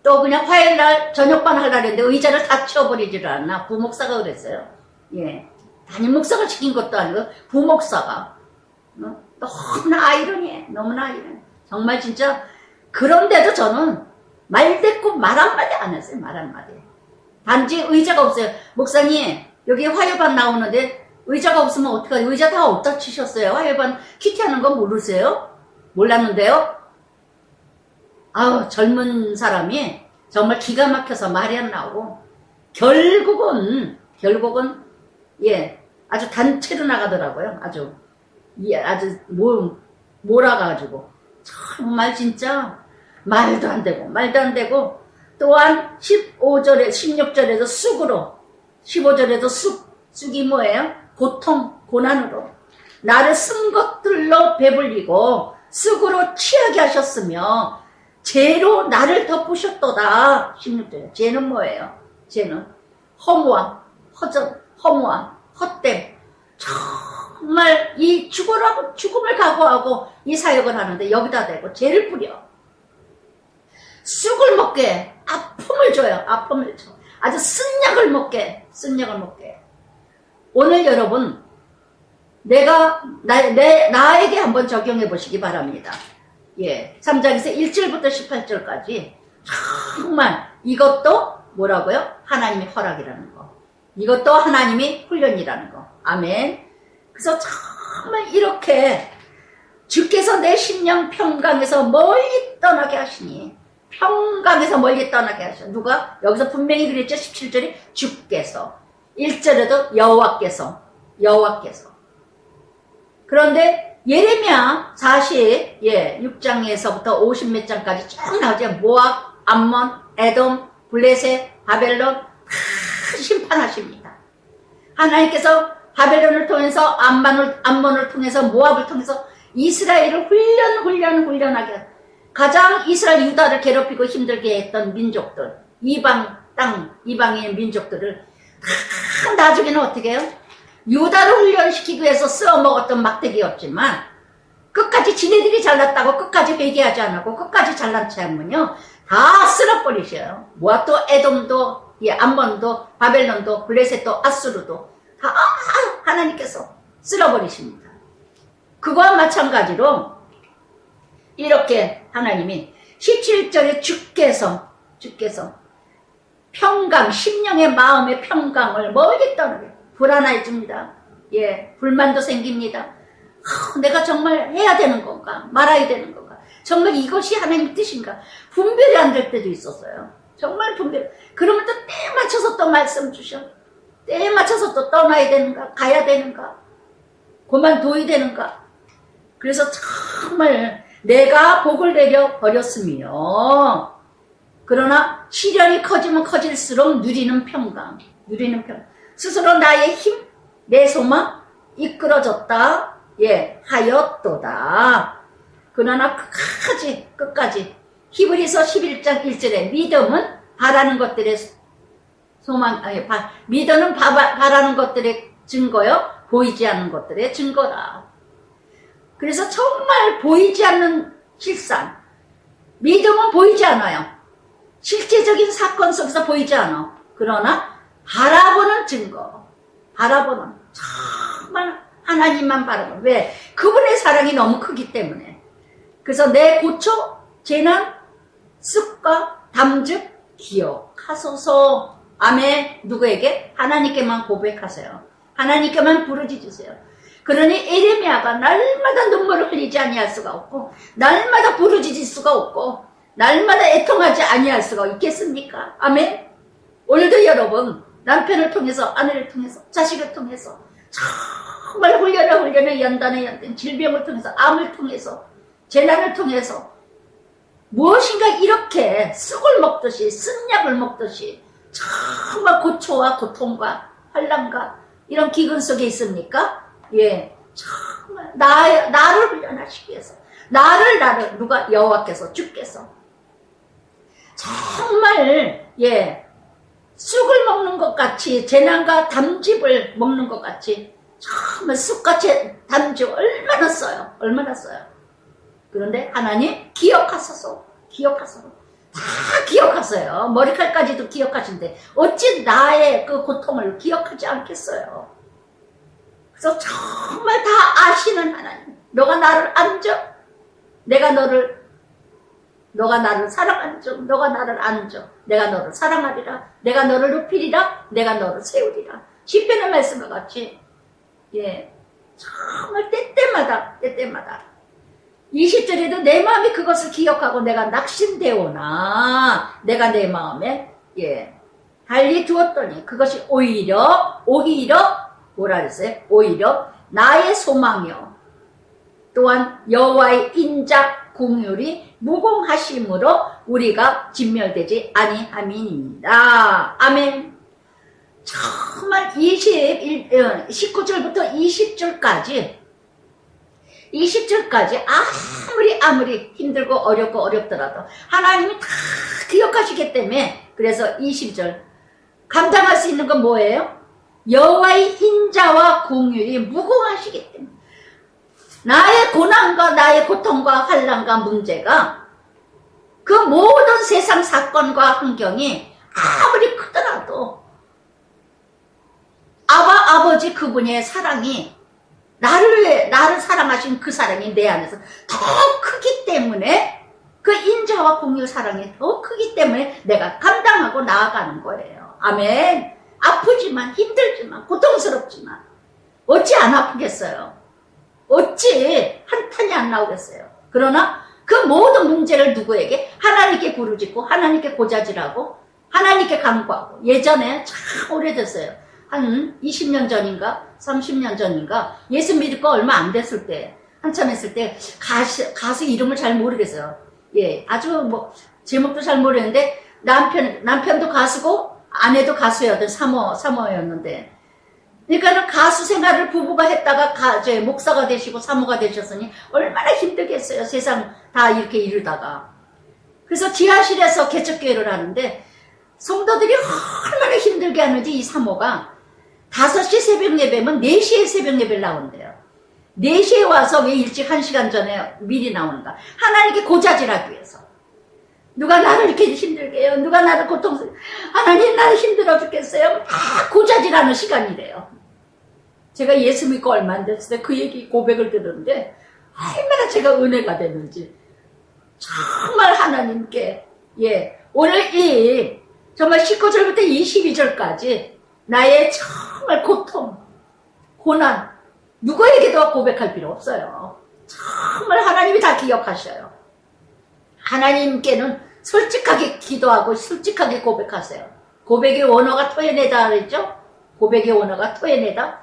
또 그냥 화요일날 저녁반 하려고 했는데 의자를 다 치워버리지를 않나. 부목사가 그랬어요. 예, 담임 목사가 시킨 것도 아니고 부목사가. 너무나 아이러니해. 정말 진짜. 그런데도 저는 말대꾸 말 한마디 안 했어요. 말 한마디. 단지 의자가 없어요. 목사님 여기 화요반 나오는데 의자가 없으면 어떡하지? 의자 다 어디다 치셨어요? 화요반 키티하는 거 모르세요? 몰랐는데요? 아우, 젊은 사람이 정말 기가 막혀서 말이 안 나오고 결국은 예, 아주 단체로 나가더라고요. 아주 몰아가지고 정말 진짜 말도 안 되고 또한 15절에 16절에도 쑥으로 15절에도 쑥이 뭐예요? 고통, 고난으로 나를 쓴 것들로 배불리고 쑥으로 취하게 하셨으며 죄로 나를 덮으셨도다. 16절에 죄는 뭐예요? 죄는 허무함, 헛됨. 정말 이 죽음을 각오하고 이 사역을 하는데 여기다 대고 죄를 뿌려. 쑥을 먹게 아픔을 줘요. 아주 쓴 약을 먹게. 오늘 여러분 나에게 한번 적용해 보시기 바랍니다. 예, 3장에서 1절부터 18절까지 정말 이것도 뭐라고요? 하나님의 허락이라는 거. 이것도 하나님의 훈련이라는 거. 아멘. 그래서 정말 이렇게 주께서 내 심령 평강에서 멀리 떠나게 하시니 누가? 여기서 분명히 그랬죠. 17절에 주께서 1절에도 여호와께서 그런데 예레미야 6장에서부터 50 몇 장까지 쭉 나오죠. 모압, 암몬, 에돔, 블레셋, 바벨론 다 심판하십니다. 하나님께서 바벨론을 통해서 암몬을 통해서 모압을 통해서 이스라엘을 훈련하게 하고 가장 이스라엘 유다를 괴롭히고 힘들게 했던 민족들, 이방의 민족들을 나중에는 어떻게 해요? 유다를 훈련시키기 위해서 쓰어먹었던 막대기였지만 끝까지 지네들이 잘났다고 끝까지 회개하지 않고 끝까지 잘난 체 하면요 다 쓸어버리셔요. 모압도 에돔도 암몬도 바벨론도 블레셋도 아수르도 다 하나님께서 쓸어버리십니다. 그거와 마찬가지로 이렇게 하나님이 17절에 주께서 평강, 심령의 마음의 평강을 멀리 떠나게 불안해집니다. 예, 불만도 생깁니다. 내가 정말 해야 되는 건가? 말아야 되는 건가? 정말 이것이 하나님의 뜻인가? 분별이 안 될 때도 있었어요. 정말 분별. 그러면 또 때에 맞춰서 또 말씀 주셔. 때에 맞춰서 또 떠나야 되는가? 가야 되는가? 그만둬야 되는가? 그래서 정말 내가 복을 내려 버렸으며 그러나 시련이 커지면 커질수록 누리는 평강. 스스로 나의 힘, 내 소망 이끌어졌다. 예, 하였도다. 그러나 끝까지 히브리서 11장 1절에 믿음은 바라는 것들의 믿음은 바라는 것들의 증거요, 보이지 않는 것들의 증거다. 그래서 정말 보이지 않는 실상, 믿음은 보이지 않아요. 실제적인 사건 속에서 보이지 않아. 그러나 바라보는 증거, 정말 하나님만 바라보는. 왜? 그분의 사랑이 너무 크기 때문에. 그래서 내 고초, 재난, 습과 담즙 기억하소서. 아멘. 누구에게? 하나님께만 고백하세요. 하나님께만 부르짖으세요. 그러니 에레미야가 날마다 눈물을 흘리지 아니할 수가 없고, 날마다 부르짖을 수가 없고, 날마다 애통하지 아니할 수가 있겠습니까? 아멘. 오늘도 여러분, 남편을 통해서, 아내를 통해서, 자식을 통해서 정말 훈련에 연단, 질병을 통해서, 암을 통해서, 재난을 통해서 무엇인가 이렇게 쑥을 먹듯이, 쓴약을 먹듯이 정말 고초와 고통과 환난과 이런 기근 속에 있습니까? 예, 정말 나를 훈련하시기 위해서, 나를 누가? 여호와께서, 주께서 정말 예, 쑥을 먹는 것 같이, 재난과 담즙을 먹는 것 같이 정말 쑥과 담즙 얼마나 써요. 그런데 하나님 기억하소서. 다 기억하세요. 머리칼까지도 기억하신데 어찌 나의 그 고통을 기억하지 않겠어요. 그래서 정말 다 아시는 하나님, 너가 나를 안죠? 너가 나를 사랑한죠? 너가 나를 안죠? 내가 너를 사랑하리라. 내가 너를 높이리라. 내가 너를 세우리라. 시편의 말씀과 같이 예, 정말 때때마다 20절에도 내 마음이 그것을 기억하고 내가 낙심되오나 내가 내 마음에 예, 달리 두었더니 그것이 오히려 뭐라 그랬어요? 오히려 나의 소망이요, 또한 여호와의 인자 공율이 무공하심으로 우리가 진멸되지 아니함이니이다. 아멘. 정말 19절부터 20절까지 아무리 힘들고 어렵더라도 하나님이 다 기억하시기 때문에, 그래서 20절 감당할 수 있는 건 뭐예요? 여호와의 인자와 공율이 무궁하시기 때문에 나의 고난과 나의 고통과 환난과 문제가, 그 모든 세상 사건과 환경이 아무리 크더라도 아버지 그분의 사랑이, 나를 사랑하신 그 사랑이 내 안에서 더 크기 때문에, 그 인자와 공유 사랑이 더 크기 때문에 내가 감당하고 나아가는 거예요. 아멘. 아프지만, 힘들지만, 고통스럽지만 어찌 안 아프겠어요? 어찌 한탄이 안 나오겠어요? 그러나 그 모든 문제를 누구에게? 하나님께 부르짖고, 하나님께 고자질하고, 하나님께 간구하고. 예전에 참 오래됐어요. 한 20년 전인가 30년 전인가 예수 믿을 거 얼마 안 됐을 때, 한참 했을 때 가수 이름을 잘 모르겠어요. 예, 아주 뭐 제목도 잘 모르겠는데 남편도 가수고 아내도 가수였던 사모였는데, 그러니까 가수 생활을 부부가 했다가 목사가 되시고 사모가 되셨으니 얼마나 힘들겠어요. 세상 다 이렇게 이루다가. 그래서 지하실에서 개척교회를 하는데 성도들이 얼마나 힘들게 하는지, 이 사모가 5시 새벽 예배면 4시에 새벽 예배를 나온대요. 4시에 와서 왜 일찍 1시간 전에 미리 나오는가? 하나님께 고자질하기 위해서. 누가 나를 이렇게 힘들게 해요? 누가 나를 하나님 나를 힘들어 죽겠어요? 다 고자질하는 시간이래요. 제가 예수 믿고 얼마 안 됐을 때 그 얘기 고백을 들었는데 얼마나 제가 은혜가 됐는지. 정말 하나님께 예, 오늘 이 정말 19절부터 22절까지 나의 정말 고통, 고난, 누구에게도 고백할 필요 없어요. 정말 하나님이 다 기억하셔요. 하나님께는 솔직하게 기도하고 솔직하게 고백하세요. 고백의 원어가 토해내다 그랬죠? 고백의 원어가 토해내다. 다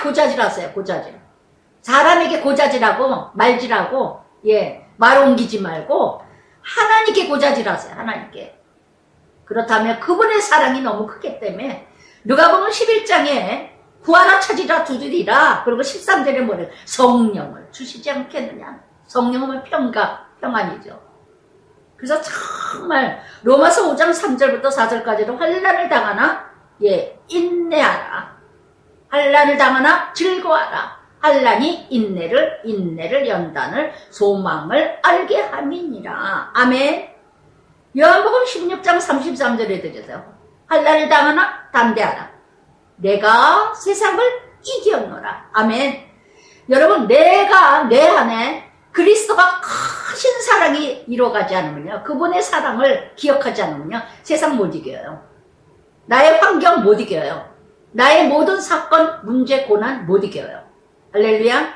고자질하세요. 고자질. 사람에게 고자질하고 말질하고 예, 말 옮기지 말고 하나님께 고자질하세요. 하나님께. 그렇다면 그분의 사랑이 너무 크기 때문에 누가복음 11장에 구하라 찾으라 두드리라 그리고 13절에 뭐래요? 성령을 주시지 않겠느냐. 성령은 평안이죠. 그래서 정말 로마서 5장 3절부터 4절까지도 환난을 당하나 예, 인내하라. 환난을 당하나 즐거워하라. 환난이 인내를 연단을 소망을 알게 함이니라. 아멘. 요한복음 16장 33절에 드려서 환난을 당하나 담대하라. 내가 세상을 이겼노라. 아멘. 여러분, 내가 내 안에 그리스도가 크신 사랑이 이루어가지 않으면요, 그분의 사랑을 기억하지 않으면요, 세상 못 이겨요. 나의 환경 못 이겨요. 나의 모든 사건, 문제, 고난 못 이겨요. 할렐루야.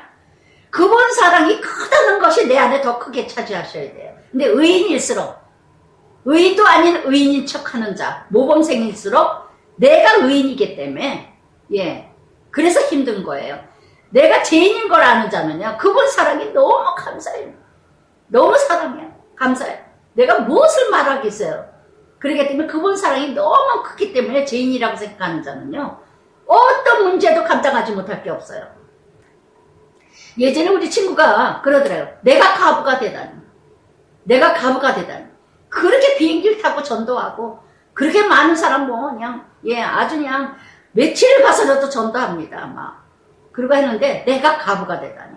그분 사랑이 크다는 것이 내 안에 더 크게 차지하셔야 돼요. 근데 의인일수록, 의인도 아닌 의인인 척하는 자, 모범생일수록 내가 의인이기 때문에, 예, 그래서 힘든 거예요. 내가 죄인인 걸 아는 자는요, 그분 사랑이 너무 감사해요. 너무 사랑해요. 감사해요. 내가 무엇을 말하겠어요. 그렇기 때문에 그분 사랑이 너무 크기 때문에 죄인이라고 생각하는 자는요, 어떤 문제도 감당하지 못할 게 없어요. 예전에 우리 친구가 그러더라고요. 내가 가부가 되다니. 내가 가부가 되다니. 그렇게 비행기를 타고 전도하고, 그렇게 많은 사람 뭐, 그냥, 예, 아주 그냥, 며칠 가서라도 전도합니다, 막. 그러고 했는데, 내가 가부가 되다니.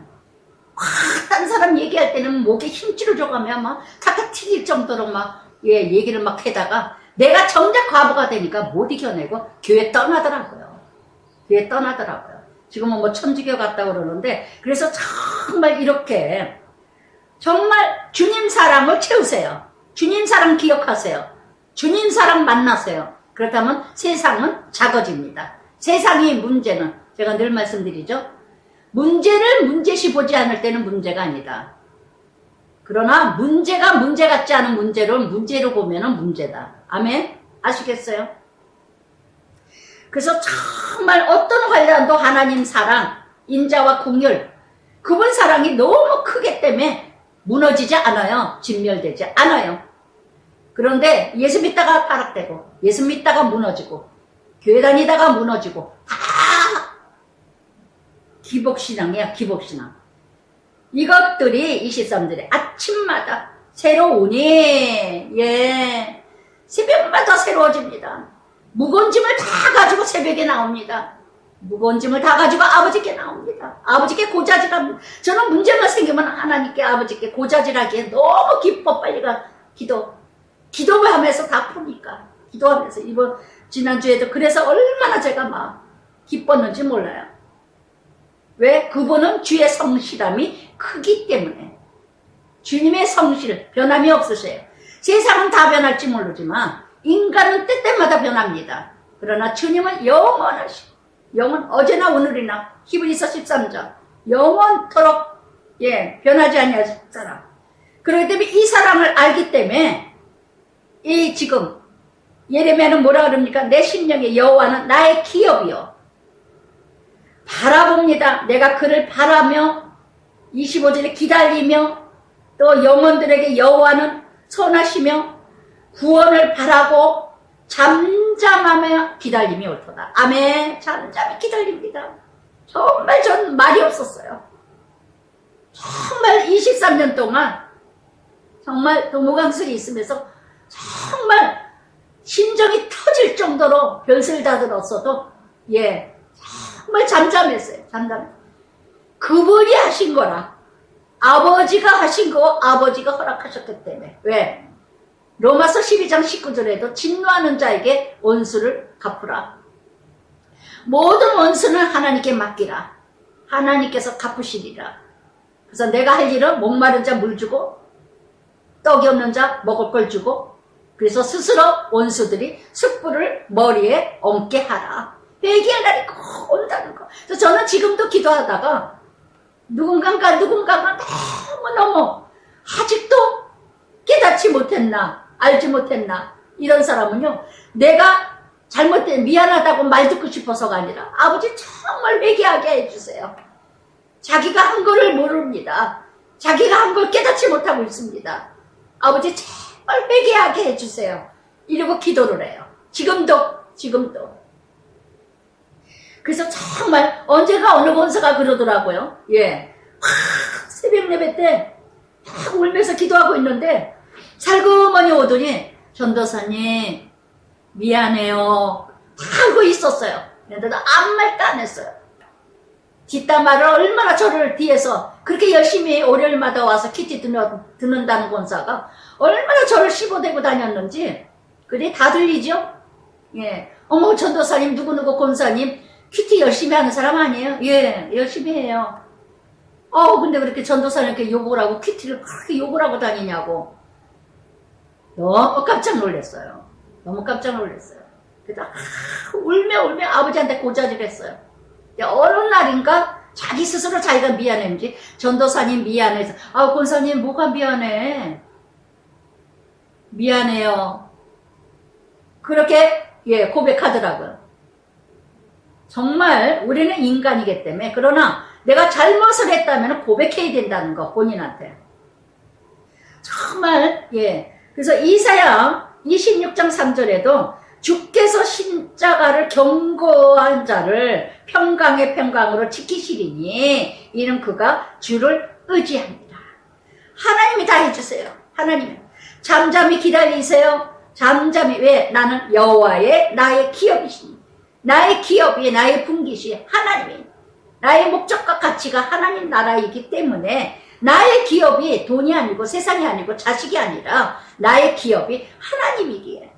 딴 사람 얘기할 때는 목에 힘줄을 줘가며 막, 타타 튀길 정도로 막, 예, 얘기를 막 해다가, 내가 정작 과부가 되니까 못 이겨내고, 교회 떠나더라고요. 교회 떠나더라고요. 지금은 뭐 천주교 갔다고 그러는데, 그래서 정말 이렇게, 정말 주님 사랑을 채우세요. 주님 사랑 기억하세요. 주님 사랑 만나세요. 그렇다면 세상은 작아집니다. 세상의 문제는, 제가 늘 말씀드리죠. 문제를 문제시 보지 않을 때는 문제가 아니다. 그러나 문제가 문제 같지 않은 문제를 문제로 보면은 문제다. 아멘? 아시겠어요? 그래서 정말 어떤 환난도 하나님 사랑, 인자와 긍휼, 그분 사랑이 너무 크기 때문에 무너지지 않아요. 진멸되지 않아요. 그런데 예수 믿다가 타락되고, 예수 믿다가 무너지고, 교회 다니다가 무너지고, 다 기복신앙이야, 기복신앙. 이것들이 23절에 아침마다 새로우니, 예, 새벽마다 새로워집니다. 무거운 짐을 다 가지고 새벽에 나옵니다. 무거운 짐을 다 가지고 아버지께 나옵니다. 아버지께 고자질합니다. 저는 문제만 생기면 하나님께 아버지께 고자질하기에 너무 기뻐. 빨리 가 기도를 하면서 다 푸니까. 기도하면서 지난주에도 그래서 얼마나 제가 막 기뻤는지 몰라요. 왜? 그분은 주의 성실함이 크기 때문에. 주님의 성실, 변함이 없으세요. 세상은 다 변할지 모르지만 인간은 때때마다 변합니다. 그러나 주님은 영원하시고, 영원 어제나 오늘이나, 히브리서 13장 영원토록, 예, 변하지 아니할 사람. 그렇기 때문에 이 사랑을 알기 때문에 이 지금 예레미야는 뭐라 그럽니까? 내 심령의 여호와는 나의 기업이요. 바라봅니다. 내가 그를 바라며 25절에 기다리며, 또 영혼들에게 여호와는 선하시며 구원을 바라고 잠잠하며 기다림이 옳도다. 아멘. 잠잠히 기다립니다. 정말 전 말이 없었어요. 정말 23년 동안 정말 도무강술이 있으면서 정말 심정이 터질 정도로 별을 다 들었어도, 예, 정말 잠잠했어요. 잠잠. 그분이 하신 거라. 아버지가 하신 거, 아버지가 허락하셨기 때문에. 왜? 로마서 12장 19절에도 진노하는 자에게 원수를 갚으라. 모든 원수는 하나님께 맡기라. 하나님께서 갚으시리라. 그래서 내가 할 일은 목마른 자 물 주고, 떡이 없는 자 먹을 걸 주고, 그래서 스스로 원수들이 숯불을 머리에 얹게 하라. 회개할 날이 꼭 온다는 거. 그래서 저는 지금도 기도하다가 누군가가 너무너무 아직도 깨닫지 못했나, 알지 못했나, 이런 사람은요, 내가 잘못된, 미안하다고 말 듣고 싶어서가 아니라 아버지 정말 회개하게 해주세요. 자기가 한 거를 모릅니다. 자기가 한 걸 깨닫지 못하고 있습니다. 아버지 제발 회개하게 해주세요. 이러고 기도를 해요. 지금도. 그래서 정말 언제가 어느 권사가 그러더라고요. 예, 새벽 예배 때 막 울면서 기도하고 있는데 살그머니 오더니 전도사님 미안해요. 다 알고 있었어요. 그런데도 아무 말도 안 했어요. 뒷담화를 얼마나 저를 뒤에서 그렇게 열심히 월요일마다 와서 키티 듣는다는 권사가 얼마나 저를 씹어대고 다녔는지 그게 다 들리죠? 예. 어머 전도사님 누구누구 권사님 키티 열심히 하는 사람 아니에요? 예, 열심히 해요. 근데 그렇게 전도사님께 욕을 하고 키티를 그렇게 욕을 하고 다니냐고. 너무 깜짝 놀랐어요. 그래서 울며 아버지한테 고자질했어요. 어느 날인가 자기 스스로 자기가 미안했는지 전도사님 미안해서 권사님 뭐가 미안해? 미안해요. 그렇게 고백하더라고요. 정말 우리는 인간이기 때문에 그러나 내가 잘못을 했다면 고백해야 된다는 거 본인한테. 정말 그래서 이사야 26장 3절에도 주께서 십자가를 경고한 자를 평강의 평강으로 지키시리니 이는 그가 주를 의지합니다. 하나님이 다 해주세요. 하나님 잠잠히 기다리세요. 잠잠히. 왜? 나는 여호와의 나의 기업이시니 나의 기업이 나의 분깃이 하나님이 나의 목적과 가치가 하나님 나라이기 때문에 나의 기업이 돈이 아니고 세상이 아니고 자식이 아니라 나의 기업이 하나님이기에.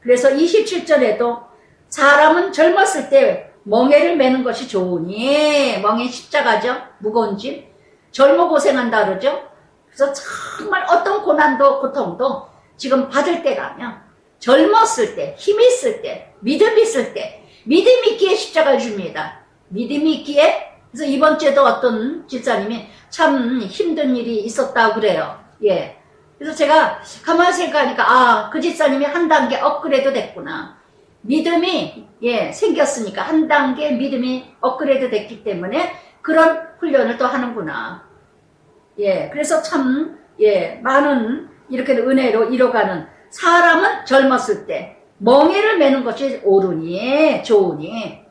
그래서 27절에도 사람은 젊었을 때 멍에를 매는 것이 좋으니 멍에 십자가죠. 무거운 짐. 젊어 고생한다 그러죠. 그래서 정말 어떤 고난도 고통도 지금 받을 때라면 젊었을 때, 힘 있을 때, 믿음 있을 때 믿음 있기에 십자가를 줍니다. 믿음이 있기에. 그래서 이번 주에도 어떤 집사님이 참 힘든 일이 있었다고 그래요. 예. 그래서 제가 가만히 생각하니까 그 집사님이 한 단계 업그레이드 됐구나. 믿음이 생겼으니까 한 단계 믿음이 업그레이드 됐기 때문에 그런 훈련을 또 하는구나. 그래서 참 많은 이렇게 은혜로 이뤄가는 사람은 젊었을 때 멍에를 매는 것이 옳으니 좋으니.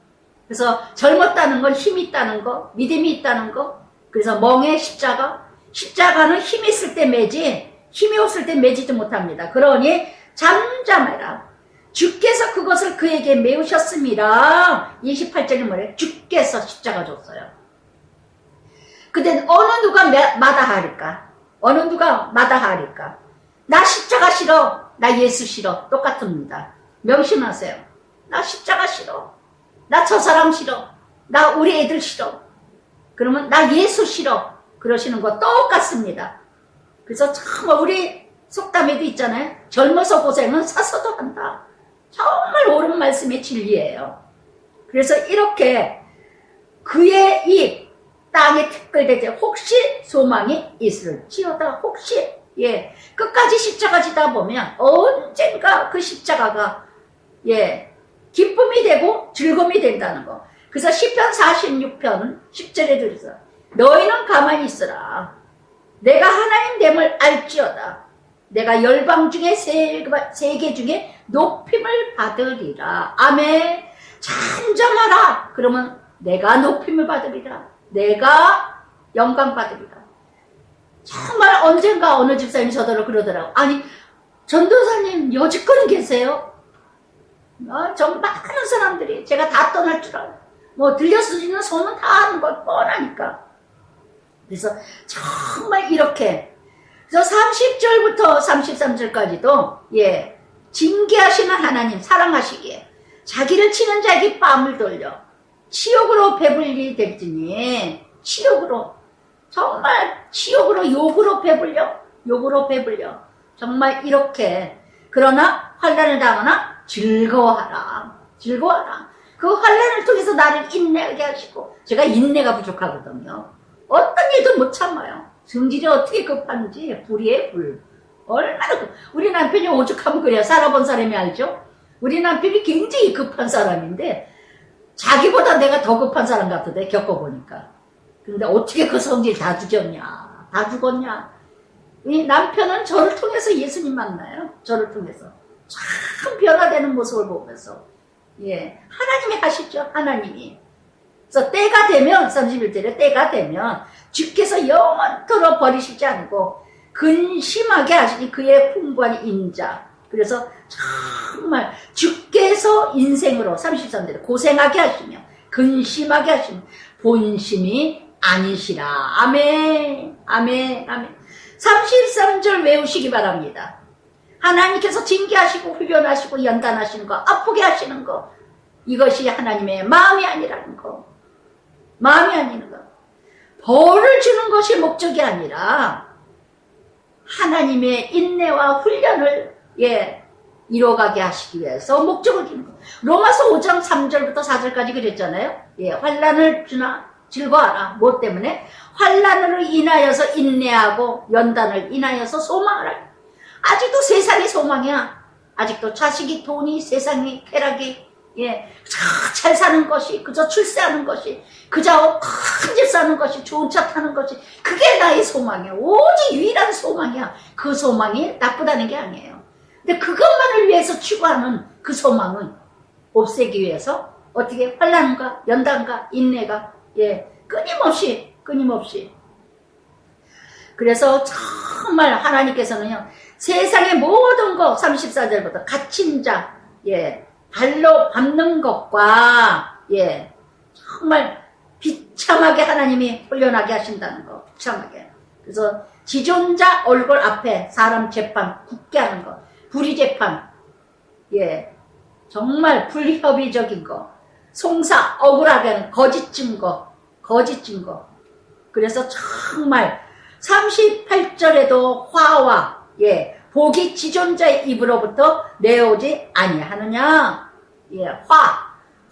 그래서 젊었다는 건 힘이 있다는 거, 믿음이 있다는 거. 그래서 멍에 십자가는 힘 있을 때 매지 힘이 없을 때 매지도 못합니다. 그러니 잠잠해라. 주께서 그것을 그에게 메우셨습니다. 28절에 뭐래? 주께서 십자가 줬어요. 근데 어느 누가 마다하리까? 나 십자가 싫어. 나 예수 싫어. 똑같습니다. 명심하세요. 나 십자가 싫어. 나 저 사람 싫어. 나 우리 애들 싫어. 그러면 나 예수 싫어. 그러시는 거 똑같습니다. 그래서 정말 우리 속담에도 있잖아요. 젊어서 고생은 사서도 한다. 정말 옳은 말씀의 진리예요. 그래서 이렇게 그의 입 땅에 특별되지 혹시 소망이 있을지어다. 혹시 끝까지 십자가 지다 보면 언젠가 그 십자가가 기쁨이 되고 즐거움이 된다는 거. 그래서 시편 46편 10절에 들어서 너희는 가만히 있으라. 내가 하나님 됨을 알지어다. 내가 열방 중에 세계 중에 높임을 받으리라. 아멘. 잠잠하라. 그러면 내가 높임을 받으리라. 내가 영광 받으리라. 정말 언젠가 어느 집사님이 저더러 그러더라고. 아니 전도사님 여지껏 계세요? 전 많은 사람들이 제가 다 떠날 줄 알아요. 들려쓰지는 소문 다 하는 걸 뻔하니까. 그래서 정말 이렇게 그래서 30절부터 33절까지도 징계하시는 하나님 사랑하시기에 자기를 치는 자에게 뺨을 돌려 치욕으로 배불리 될지니 치욕으로 정말 치욕으로 욕으로 배불려 정말 이렇게. 그러나 환난을 당하나 즐거워하라. 그 환난을 통해서 나를 인내하게 하시고. 제가 인내가 부족하거든요. 어떤 일도 못 참아요. 성질이 어떻게 급한지. 불이에요, 불. 얼마나 우리 남편이 오죽하면 그래요. 살아본 사람이 알죠? 우리 남편이 굉장히 급한 사람인데 자기보다 내가 더 급한 사람 같은데 겪어보니까. 근데 어떻게 그 성질 다 죽였냐? 다 죽었냐? 이 남편은 저를 통해서 예수님 만나요. 저를 통해서. 참 변화되는 모습을 보면서. 예. 하나님이 하시죠. 하나님이. 그래서 때가 되면, 31절에 때가 되면, 주께서 영원토록 버리시지 않고, 근심하게 하시니 그의 풍부한 인자. 그래서 정말 주께서 인생으로 33절에 고생하게 하시며, 근심하게 하시며, 본심이 아니시라. 아멘, 아멘, 아멘. 33절 외우시기 바랍니다. 하나님께서 징계하시고 훈련하시고 연단하시는 거, 아프게 하시는 거, 이것이 하나님의 마음이 아니라는 거. 마음이 아니는 거. 벌을 주는 것이 목적이 아니라 하나님의 인내와 훈련을 이뤄가게 하시기 위해서 목적을 주는 거. 로마서 5장 3절부터 4절까지 그랬잖아요. 환난을 주나 즐거워하라. 뭐 때문에? 환난으로 인하여서 인내하고 연단을 인하여서 소망을 하라. 아직도 세상이 소망이야. 아직도 자식이, 돈이, 세상이, 쾌락이, 잘 사는 것이, 그저 출세하는 것이, 그저 큰 집 사는 것이, 좋은 차 타는 것이, 그게 나의 소망이야. 오직 유일한 소망이야. 그 소망이 나쁘다는 게 아니에요. 근데 그것만을 위해서 추구하는 그 소망은 없애기 위해서 어떻게 환난과 연단과 인내가 끊임없이. 그래서 정말 하나님께서는요, 세상의 모든 것, 34절부터 갇힌 자, 발로 밟는 것과, 정말 비참하게 하나님이 훈련하게 하신다는 거, 비참하게. 그래서 지존자 얼굴 앞에 사람 재판 굳게 하는 거, 불의 재판, 정말 불협의적인 거, 송사 억울하게 하는 거짓 증거. 그래서 정말 38절에도 화와 복이 지존자의 입으로부터 내오지 아니하느냐.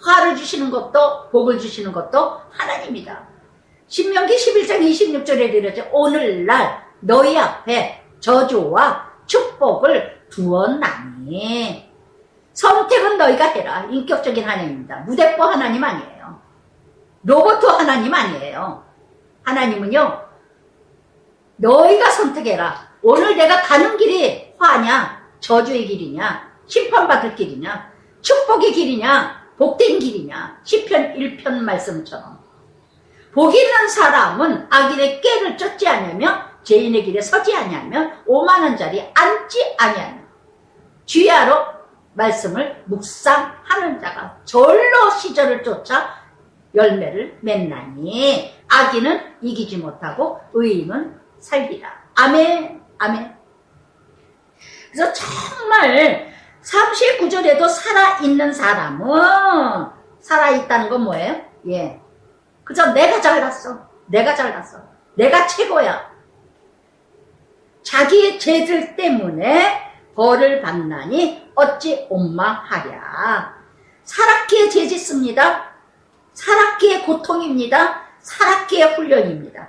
화를 주시는 것도 복을 주시는 것도 하나님이다. 신명기 11장 26절에 이르죠. 오늘날 너희 앞에 저주와 축복을 두었나니. 선택은 너희가 해라. 인격적인 하나님입니다. 무대뽀 하나님 아니에요. 로봇 하나님 아니에요. 하나님은요, 너희가 선택해라. 오늘 내가 가는 길이 화냐, 저주의 길이냐, 심판받을 길이냐, 축복의 길이냐, 복된 길이냐. 시편 1편 말씀처럼. 복 있는 사람은 악인의 꾀를 쫓지 아니하며 죄인의 길에 서지 아니하며 오만한 자리에 앉지 아니하며 주야로 말씀을 묵상하는 자가 절로 시절을 쫓아 열매를 맺나니 악인은 이기지 못하고 의인은 살리라. 아멘, 아멘. 그래서 정말 39절에도 살아있는 사람은, 살아있다는 건 뭐예요? 그저 내가 잘났어. 내가 최고야. 자기의 죄들 때문에 벌을 받나니 어찌 원망하랴. 살았기에 죄 짓습니다. 살았기에 고통입니다. 살았기에 훈련입니다.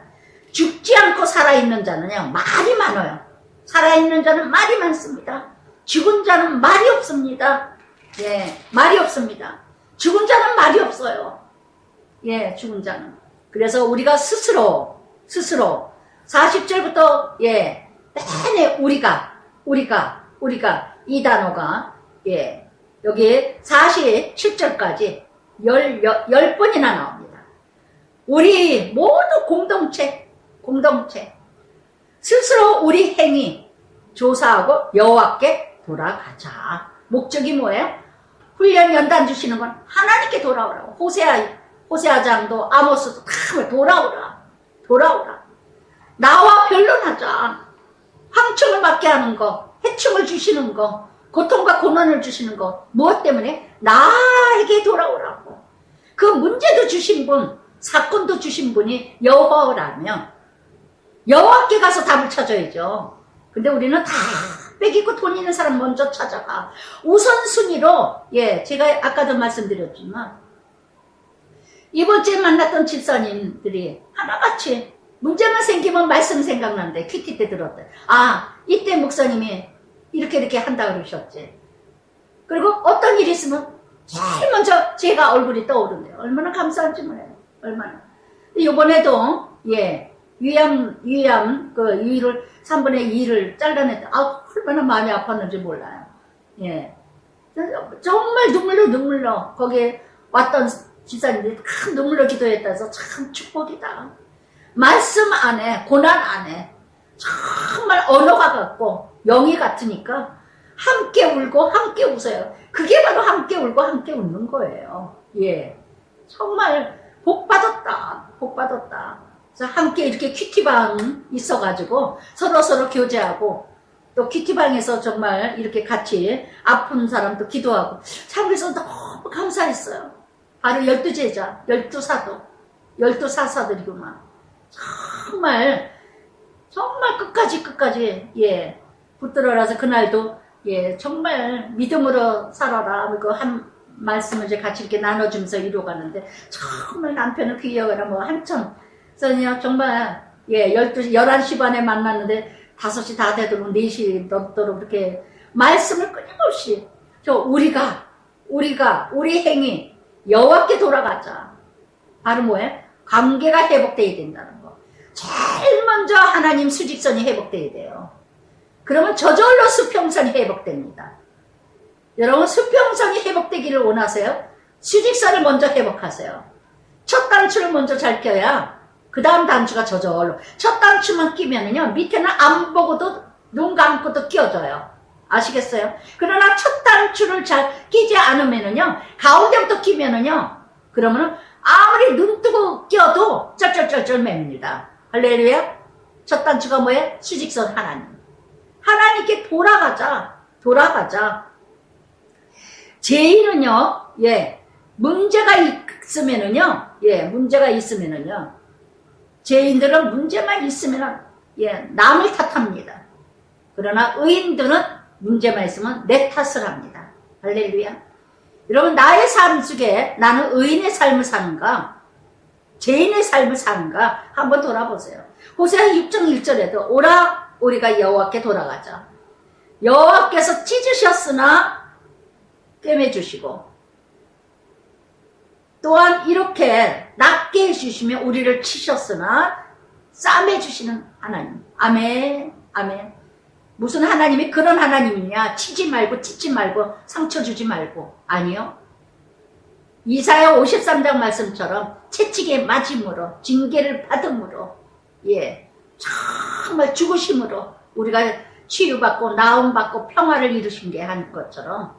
죽지 않고 살아있는 자는요, 말이 많아요. 살아있는 자는 말이 많습니다. 죽은 자는 말이 없습니다. 말이 없습니다. 죽은 자는 말이 없어요. 죽은 자는. 그래서 우리가 스스로 40절부터 내내 우리가 이 단어가 여기 47절까지 10번이나 나옵니다. 우리 모두 공동체 스스로 우리 행위 조사하고 여호와께 돌아가자. 목적이 뭐예요? 훈련 연단 주시는 건 하나님께 돌아오라고. 호세아장도 아모스도 다 돌아오라. 나와 변론하자. 황충을 맞게 하는 거, 해충을 주시는 거, 고통과 고난을 주시는 거, 무엇 때문에? 나에게 돌아오라고. 그 문제도 주신 분, 사건도 주신 분이 여호와라면 여호와께 가서 답을 찾아야죠. 근데 우리는 다 빼기고 돈 있는 사람 먼저 찾아가. 우선순위로, 제가 아까도 말씀드렸지만 이번 주에 만났던 집사님들이 하나같이 문제만 생기면 말씀 생각난대. 큐티 때 들었대. 이때 목사님이 이렇게 한다 그러셨지. 그리고 어떤 일이 있으면 제일 먼저 제가 얼굴이 떠오른대요. 얼마나 감사한지 몰라요. 얼마나. 이번에도, 예, 위암, 그, 위를, 3분의 2를 잘라냈다. 아, 얼마나 마음이 아팠는지 몰라요. 예. 정말 눈물로, 거기에 왔던 지사님들이 큰 눈물로 기도했다 해서 참 축복이다. 말씀 안에, 고난 안에, 정말 언어가 같고, 영이 같으니까, 함께 울고, 함께 웃어요. 그게 바로 함께 울고, 함께 웃는 거예요. 예. 정말, 복 받았다. 그래서 함께 이렇게 큐티방 있어가지고, 서로 교제하고, 또 큐티방에서 정말 이렇게 같이 아픈 사람도 기도하고, 참 그래서 너무 감사했어요. 바로 12제자, 12사도, 12사사들이구만. 정말 끝까지, 예, 붙들어라서 그날도, 예, 정말 믿음으로 살아라. 그 한 말씀을 이제 같이 이렇게 나눠주면서 이루어가는데, 정말 남편은 귀여워라, 뭐, 한참. 그래서 정말, 예, 11시 반에 만났는데, 5시 다 되도록 4시 넘도록 이렇게 말씀을 끊임없이, 우리 행위, 여호와께 돌아가자. 바로 뭐예요? 관계가 회복돼야 된다는 거. 제일 먼저 하나님 수직선이 회복돼야 돼요. 그러면 저절로 수평선이 회복됩니다. 여러분, 수평선이 회복되기를 원하세요? 수직선을 먼저 회복하세요. 첫 단추를 먼저 잘 껴야 그 다음 단추가 저절로. 첫 단추만 끼면은요, 밑에는 안 보고도 눈 감고도 끼어져요. 아시겠어요? 그러나 첫 단추를 잘 끼지 않으면은요, 가운데부터 끼면은요, 그러면은 아무리 눈 뜨고 끼어도 쩔쩔쩔쩔 맵니다. 할렐루야. 첫 단추가 뭐예요? 수직선 하나님. 하나님께 돌아가자. 죄인은요, 예, 문제가 있으면은요, 죄인들은 문제만 있으면, 예, 남을 탓합니다. 그러나 의인들은 문제만 있으면 내 탓을 합니다. 할렐루야. 여러분, 나의 삶 속에 나는 의인의 삶을 사는가, 죄인의 삶을 사는가 한번 돌아보세요. 호세아 6장 1절에도 오라 우리가 여호와께 돌아가자. 여호와께서 찢으셨으나 꿰매주시고, 또한 이렇게 낮게 해주시며 우리를 치셨으나 싸매주시는 하나님. 아멘. 무슨 하나님이 그런 하나님이냐? 치지 말고 찢지 말고 상처 주지 말고. 아니요. 이사야 53장 말씀처럼 채찍에 맞음으로, 징계를 받음으로, 예, 정말 죽으심으로 우리가 치유받고 나음받고 평화를 이루신 게 한 것처럼,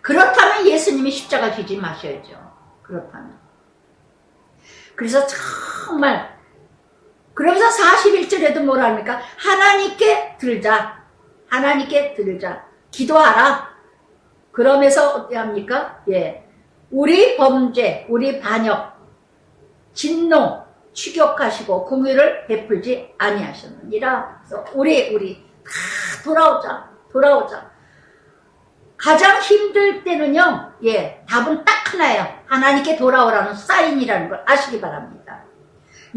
그렇다면 예수님이 십자가 지지 마셔야죠. 그렇다면. 그래서 정말, 그러면서 41절에도 뭐라 합니까? 하나님께 들자. 기도하라. 그러면서 어떻게 합니까? 예. 우리 범죄, 우리 반역, 진노, 추격하시고 공의를 베풀지 아니하셨느니라. 그래서 우리 다 돌아오자. 가장 힘들 때는요, 예, 답은 딱 하나예요. 하나님께 돌아오라는 사인이라는 걸 아시기 바랍니다.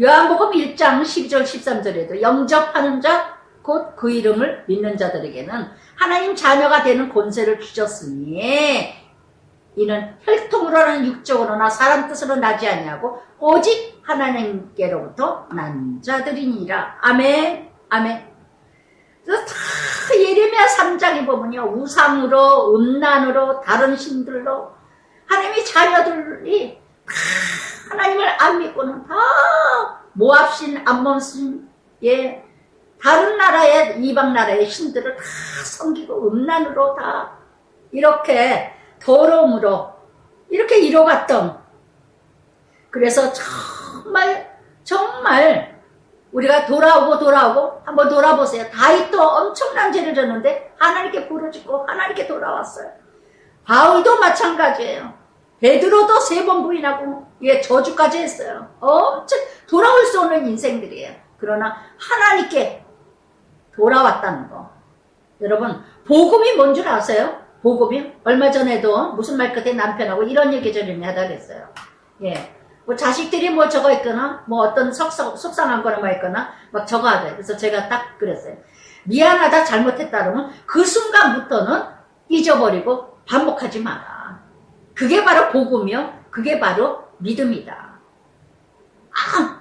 요한복음 1장 12절 13절에도 영접하는 자, 곧 그 이름을 믿는 자들에게는 하나님 자녀가 되는 권세를 주셨으니, 이는 혈통으로는 육적으로나 사람 뜻으로 나지 아니하고 오직 하나님께로부터 난 자들이니라. 아멘. 그래서 다 예레미야 3장에 보면요, 우상으로, 음란으로, 다른 신들로 하나님의 자녀들이 다 하나님을 안 믿고는 다 모압신, 암몬신, 예, 다른 나라의, 이방 나라의 신들을 다 섬기고 음란으로 다 이렇게 더러움으로 이렇게 이뤄갔던, 그래서 정말 우리가 돌아오고 한번 돌아보세요. 다윗도 엄청난 죄를 졌는데 하나님께 부르짖고 하나님께 돌아왔어요. 바울도 마찬가지예요. 베드로도 3번 부인하고, 예, 저주까지 했어요. 엄청 돌아올 수 없는 인생들이에요. 그러나 하나님께 돌아왔다는 거. 여러분, 복음이 뭔 줄 아세요? 복음이? 얼마 전에도 무슨 말 끝에 남편하고 이런 얘기 좀 하다 그랬어요. 예. 뭐 자식들이 뭐 저거 있거나, 뭐 어떤 속상한 거나 뭐 있거나, 막 저거 하대. 그래서 제가 딱 그랬어요. 미안하다, 잘못했다 그러면 그 순간부터는 잊어버리고 반복하지 마라. 그게 바로 복음이요. 그게 바로 믿음이다. 다음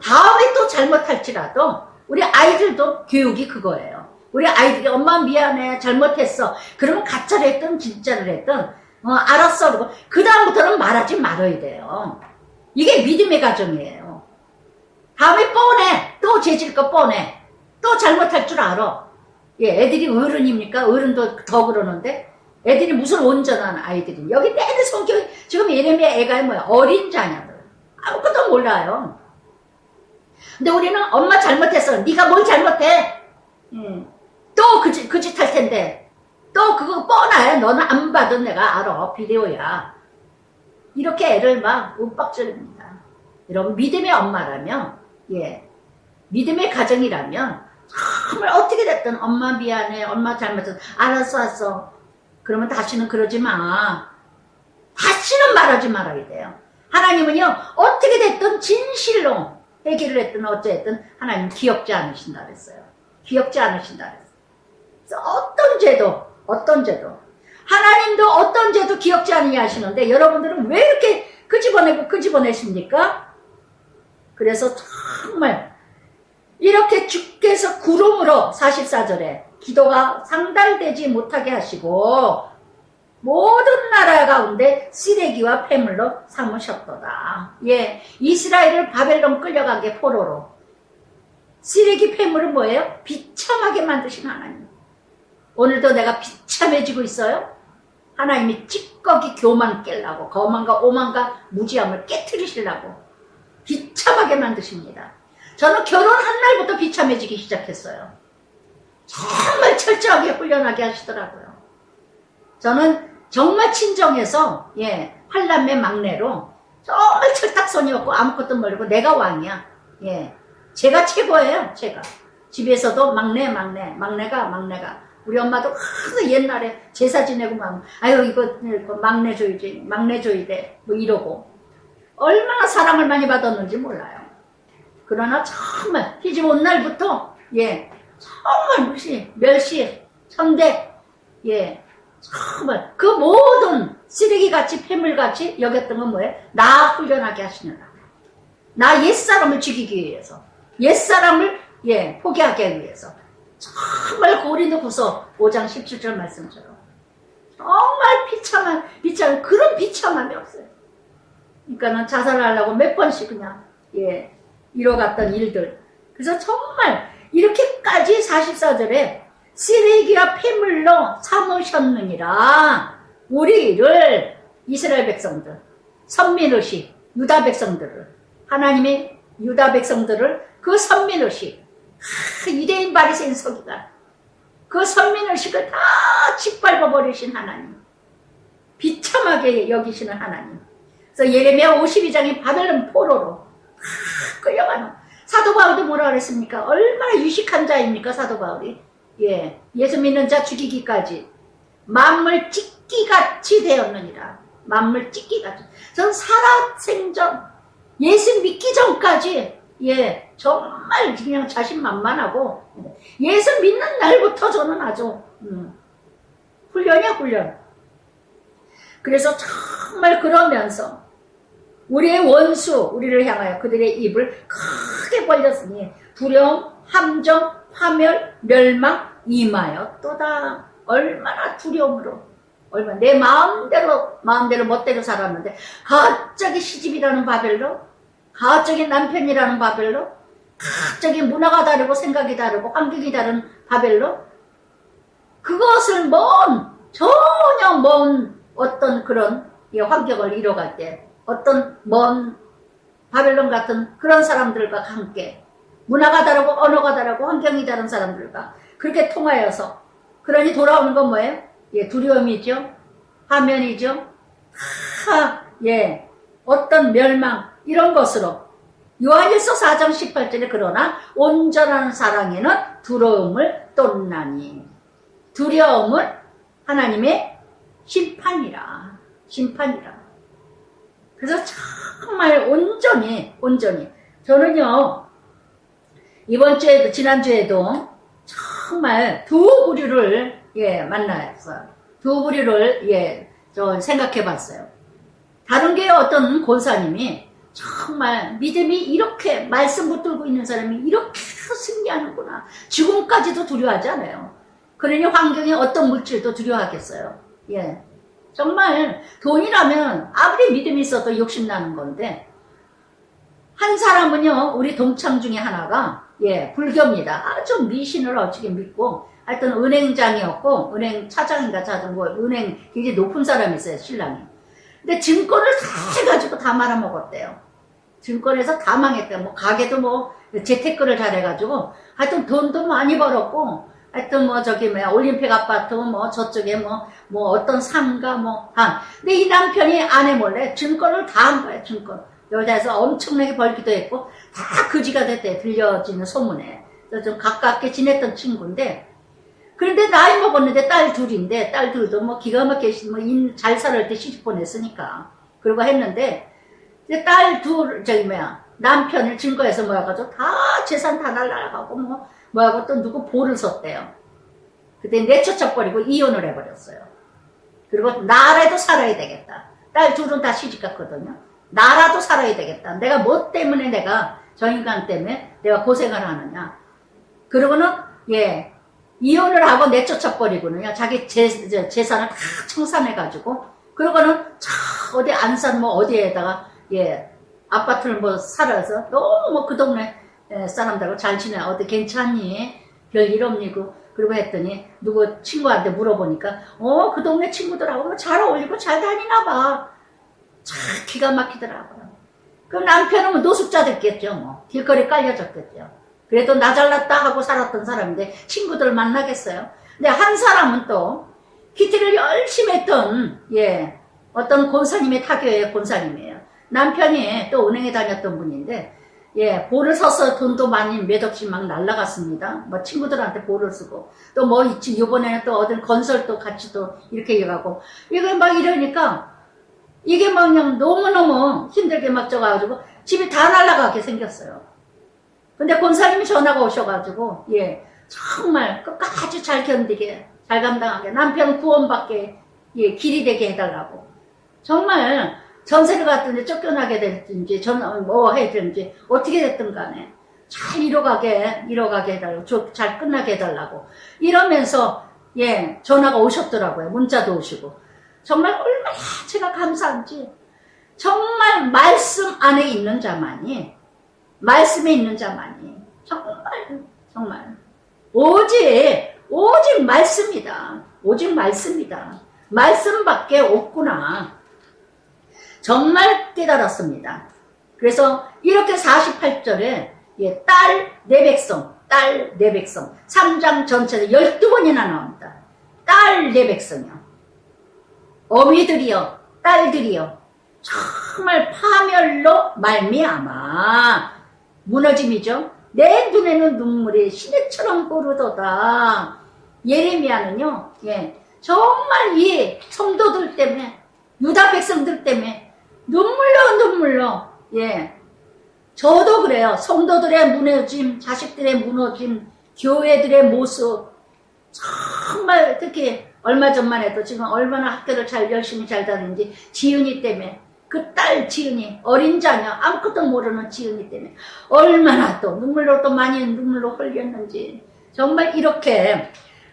잘못할지라도 우리 아이들도 교육이 그거예요. 우리 아이들이 엄마 미안해 잘못했어 그러면 가짜를 했든 진짜를 했든 알았어 그러고 그 다음부터는 말하지 말아야 돼요. 이게 믿음의 가정이에요. 다음에 뻔해 또 죄질 거 뻔해 또 잘못할 줄 알아. 예, 애들이 어른입니까? 어른도 더 그러는데 애들이 무슨 온전한 아이들이 여기 내내 성격이 지금 예레미야 애가 뭐야 어린 자녀들 아무것도 몰라요. 근데 우리는 엄마 잘못했어 네가 뭘 잘못해 또 그 짓 할 텐데 또 그거 뻔해 너는 안 봐도 내가 알아 비디오야 이렇게 애를 막 윽박지릅니다. 여러분 믿음의 엄마라면 예 믿음의 가정이라면 정말 어떻게 됐든 엄마 미안해 엄마 잘못했어 알았어 그러면 다시는 그러지 마 다시는 말하지 말아야 돼요. 하나님은요 어떻게 됐든 진실로 회개를 했든 어쨌든 하나님 기억지 않으신다 그랬어요. 기억지 않으신다 그랬어요. 그래서 어떤 죄도 하나님도 어떤 죄도 기억지 않으냐 하시는데 여러분들은 왜 이렇게 끄집어내고 끄집어내십니까? 그래서 정말 이렇게 주께서 구름으로 44절에 기도가 상달되지 못하게 하시고 모든 나라 가운데 쓰레기와 폐물로 삼으셨도다. 예, 이스라엘을 바벨론 끌려가게 포로로 쓰레기 폐물은 뭐예요? 비참하게 만드신 하나님. 오늘도 내가 비참해지고 있어요? 하나님이 찌꺼기 교만 깨려고 거만과 오만과 무지함을 깨트리시려고 비참하게 만드십니다. 저는 결혼한 날부터 비참해지기 시작했어요. 정말 철저하게 훈련하게 하시더라고요. 저는 정말 친정에서 예, 팔남매 막내로 정말 철딱선이었고 아무것도 모르고 내가 왕이야. 예, 제가 최고예요. 제가 집에서도 막내가 우리 엄마도 항상 옛날에 제사 지내고 막 아유 이거 막내 줘야지 막내 줘야 돼 뭐 이러고 얼마나 사랑을 많이 받았는지 몰라요. 그러나 정말 시집 온 날부터 예 정말 무시 멸시 천대 예 정말 그 모든 쓰레기같이 폐물같이 여겼던 건 뭐예요? 나 훈련하게 하시느라 나 옛사람을 죽이기 위해서 옛사람을 예 포기하게 위해서 정말 고린도후서 5장 17절 말씀처럼 정말 비참한 그런 비참함이 없어요. 그러니까는 자살을 하려고 몇 번씩 그냥 예 이뤄갔던 일들. 그래서 정말 이렇게까지 44절에 쓰레기와 폐물로 삼으셨느니라 우리를 이스라엘 백성들 선민의식 유다 백성들을 하나님의 유다 백성들을 그 선민의식 유대인 바리새인 서기관 그 선민의식을 다 짓밟아 버리신 하나님 비참하게 여기시는 하나님. 그래서 예레미야 52장이 바벨론 포로로 끌려가는 사도 바울도 뭐라 그랬습니까? 얼마나 유식한 자입니까 사도 바울이. 예, 예수 믿는 자 죽이기까지 만물 찢기같이 되었느니라. 만물 찢기같이. 전 살아생전 예수 믿기 전까지 예 정말 그냥 자신만만하고 예수 믿는 날부터 저는 아주 훈련이야 훈련. 그래서 정말 그러면서 우리의 원수 우리를 향하여 그들의 입을 크게 벌렸으니 두려움, 함정, 파멸, 멸망 임하였도다. 얼마나 두려움으로 얼마나 내 마음대로 멋대로 살았는데 갑자기 시집이라는 바벨로 갑자기 남편이라는 바벨로 갑자기 문화가 다르고 생각이 다르고 환경이 다른 바벨로 그것을 전혀 먼 어떤 그런 환경을 이뤄갈 때 어떤 먼 바벨론 같은 그런 사람들과 함께 문화가 다르고 언어가 다르고 환경이 다른 사람들과 그렇게 통하여서 그러니 돌아오는 건 뭐예요? 예, 두려움이죠. 화면이죠. 예, 어떤 멸망 이런 것으로 요한일서 4장 18절에 그러나 온전한 사랑에는 두려움을 똔나니 두려움은 하나님의 심판이라. 그래서 정말 온전히 저는요 이번 주에도 지난주에도 정말 두 부류를 예 만났어요. 두 부류를 예 저 생각해 봤어요. 다른 게 어떤 권사님이 정말 믿음이 이렇게 말씀 붙들고 있는 사람이 이렇게 승리하는구나. 죽음까지도 두려워하지 않아요. 그러니 환경에 어떤 물질도 두려워하겠어요. 예, 정말 돈이라면 아무리 믿음이 있어도 욕심나는 건데, 한 사람은요, 우리 동창 중에 하나가 불교입니다. 아주 미신을 어떻게 믿고 하여튼 은행장이었고, 은행 차장인가 자전거 은행 굉장히 높은 사람이 있어요, 신랑이. 근데 증권을 다 해가지고 다 말아먹었대요. 증권에서 다 망했대요. 뭐 가게도 뭐 재테크를 잘해가지고 하여튼 돈도 많이 벌었고, 하여튼 뭐 저기 뭐야 올림픽 아파트 뭐 저쪽에 뭐 어떤 상가 근데 이 남편이 아내 몰래 증권을 다 한 거예요. 증권 여자에서 엄청나게 벌기도 했고 다 거지가 됐대, 들려지는 소문에. 그래서 좀 가깝게 지냈던 친구인데, 그런데 나이 먹었는데 딸 둘인데, 딸 둘도 뭐 기가 막히게 잘 살을 때 시집 보냈으니까 그러고 했는데, 이제 딸 둘 남편을 증거해서 모여가지고 다 재산 다 날라가고 뭐하고 또 누구 보를 섰대요. 그때 내쫓아버리고 이혼을 해버렸어요. 그리고 나라도 살아야 되겠다. 딸 둘은 다 시집 갔거든요. 나라도 살아야 되겠다. 내가 뭐 때문에 내가 저 인간 때문에 내가 고생을 하느냐. 그러고는 이혼을 하고 내쫓아버리고는요, 자기 재산을 다 청산해가지고, 그러고는 어디 안산 어디에다가 아파트를 살아서 너무 그 동네 사람들하고 잘 지내. 어디 괜찮니? 별일 없니고. 그러고 했더니 누구 친구한테 물어보니까 그 동네 친구들하고 잘 어울리고 잘 다니나 봐. 참 기가 막히더라고요. 그럼 남편은 노숙자 됐겠죠. 길거리 깔려졌겠죠. 그래도 나 잘났다 하고 살았던 사람인데 친구들 만나겠어요. 근데 한 사람은 또 기티를 열심히 했던 어떤 권사님의 타교의 권사님이에요. 남편이 또 은행에 다녔던 분인데 보를 서서 돈도 많이 몇 억씩 막 날라갔습니다. 친구들한테 보를 쓰고 또 있지, 요번에는 또 어떤 건설도 같이 또 이렇게 해가고 이거 막 이러니까 이게 그냥 너무너무 힘들게 막 져가지고 집이 다 날라가게 생겼어요. 근데 권사님이 전화가 오셔가지고 정말 끝까지 잘 견디게 잘 감당하게 남편 구원받게 길이 되게 해달라고, 정말 전세를 갔든지 쫓겨나게 됐든지 해든지 어떻게 됐든 간에 잘 이뤄가게 해달라고, 잘 끝나게 해달라고 이러면서 전화가 오셨더라고요. 문자도 오시고. 정말 얼마나 제가 감사한지. 정말 말씀 안에 있는 자만이, 말씀에 있는 자만이 정말 오직 말씀이다. 오직 말씀이다. 말씀밖에 없구나. 정말 깨달았습니다. 그래서 이렇게 48절에 딸 내 백성 3장 전체에 12번이나 나옵니다. 딸 내 백성이요. 어미들이여, 딸들이여, 정말 파멸로 말미암아 무너짐이죠. 내 눈에는 눈물이 시내처럼 흐르도다. 예레미야는요, 정말 이 성도들 때문에, 유다 백성들 때문에 눈물로 저도 그래요. 성도들의 무너짐, 자식들의 무너짐, 교회들의 모습, 정말 특히 얼마 전만 해도 지금 얼마나 학교를 열심히 잘 다니는지 지은이 때문에, 그 딸 지은이, 어린 자녀, 아무것도 모르는 지은이 때문에 얼마나 또 많이 눈물로 흘렸는지. 정말 이렇게,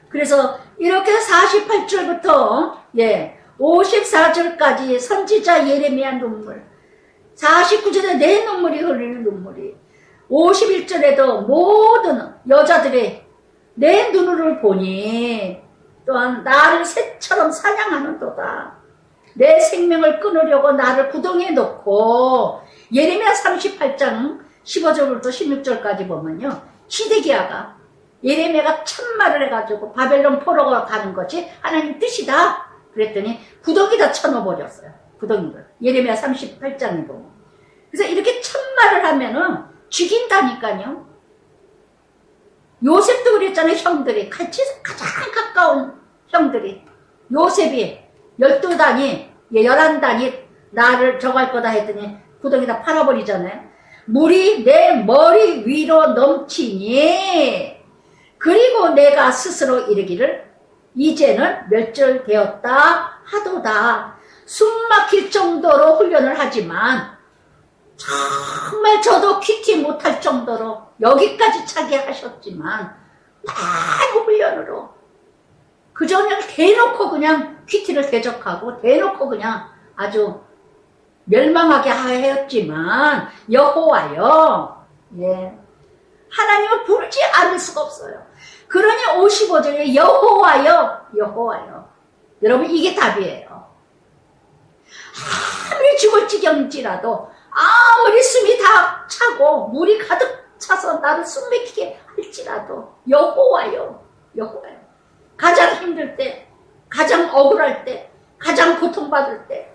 그래서 이렇게 48절부터 54절까지 선지자 예레미야 눈물, 49절에 내 눈물이 흘리는 눈물이, 51절에도 모든 여자들의 내 눈을 보니 또한 나를 새처럼 사냥하는도다. 내 생명을 끊으려고 나를 구덩이에 넣고. 예레미야 38장 15절부터 16절까지 보면요, 시드기야가 예레미야가 참말을 해가지고 바벨론 포로가 가는 것이 하나님 뜻이다 그랬더니 구덩이다 쳐넣어버렸어요. 구덩이를. 예레미야 38장에 보면. 그래서 이렇게 참말을 하면은 죽인다니까요. 요셉도 그랬잖아요. 형들이 같이 가장 가까운 형들이, 요셉이 12단이 11단이 나를 저갈 거다 했더니 구덩이다 팔아버리잖아요. 물이 내 머리 위로 넘치니 그리고 내가 스스로 이르기를 이제는 멸절되었다 하도다. 숨 막힐 정도로 훈련을 하지만 정말 저도 큐티 못할 정도로 여기까지 차게 하셨지만 너무 훈련으로 그저 그냥 대놓고 그냥 큐티를 대적하고 대놓고 그냥 아주 멸망하게 하였지만 여호와여, 예, 하나님을 부르지 않을 수가 없어요. 그러니 55절에 여호와여, 여호와여. 여러분 이게 답이에요. 아무리 죽을 지경일지라도 아무리 숨이 다 차고 물이 가득 차서 나를 숨 막히게 할지라도 여호와여, 여호와여. 가장 힘들 때, 가장 억울할 때, 가장 고통받을 때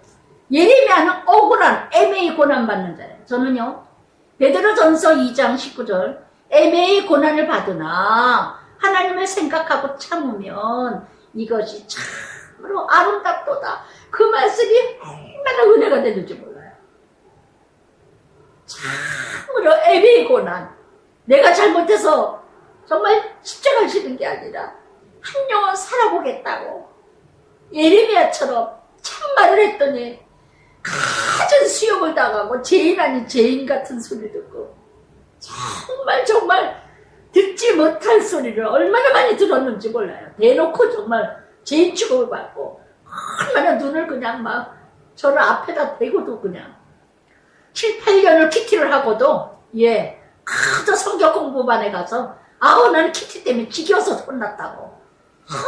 예레미야는 억울한 애매히 고난받는 자예요. 저는요 베드로전서 2장 19절 애매히 고난을 받으나 하나님을 생각하고 참으면 이것이 참으로 아름답도다. 그 말씀이 얼마나 은혜가 되는지 몰라요. 참으로 애매히 고난, 내가 잘못해서 정말 십자가를 지는 게 아니라 한 영혼 살아보겠다고 예레미야처럼 참말을 했더니 가진 수욕을 당하고 죄인 아닌 죄인 같은 소리 듣고 정말 듣지 못할 소리를 얼마나 많이 들었는지 몰라요. 대놓고 정말 죄인 취급을 받고 얼마나 눈을 그냥 막 저를 앞에다 대고도 그냥 7, 8년을 키티를 하고도 예 그저 성경 공부반에 가서 아우 나는 키티 때문에 지겨워서 혼났다고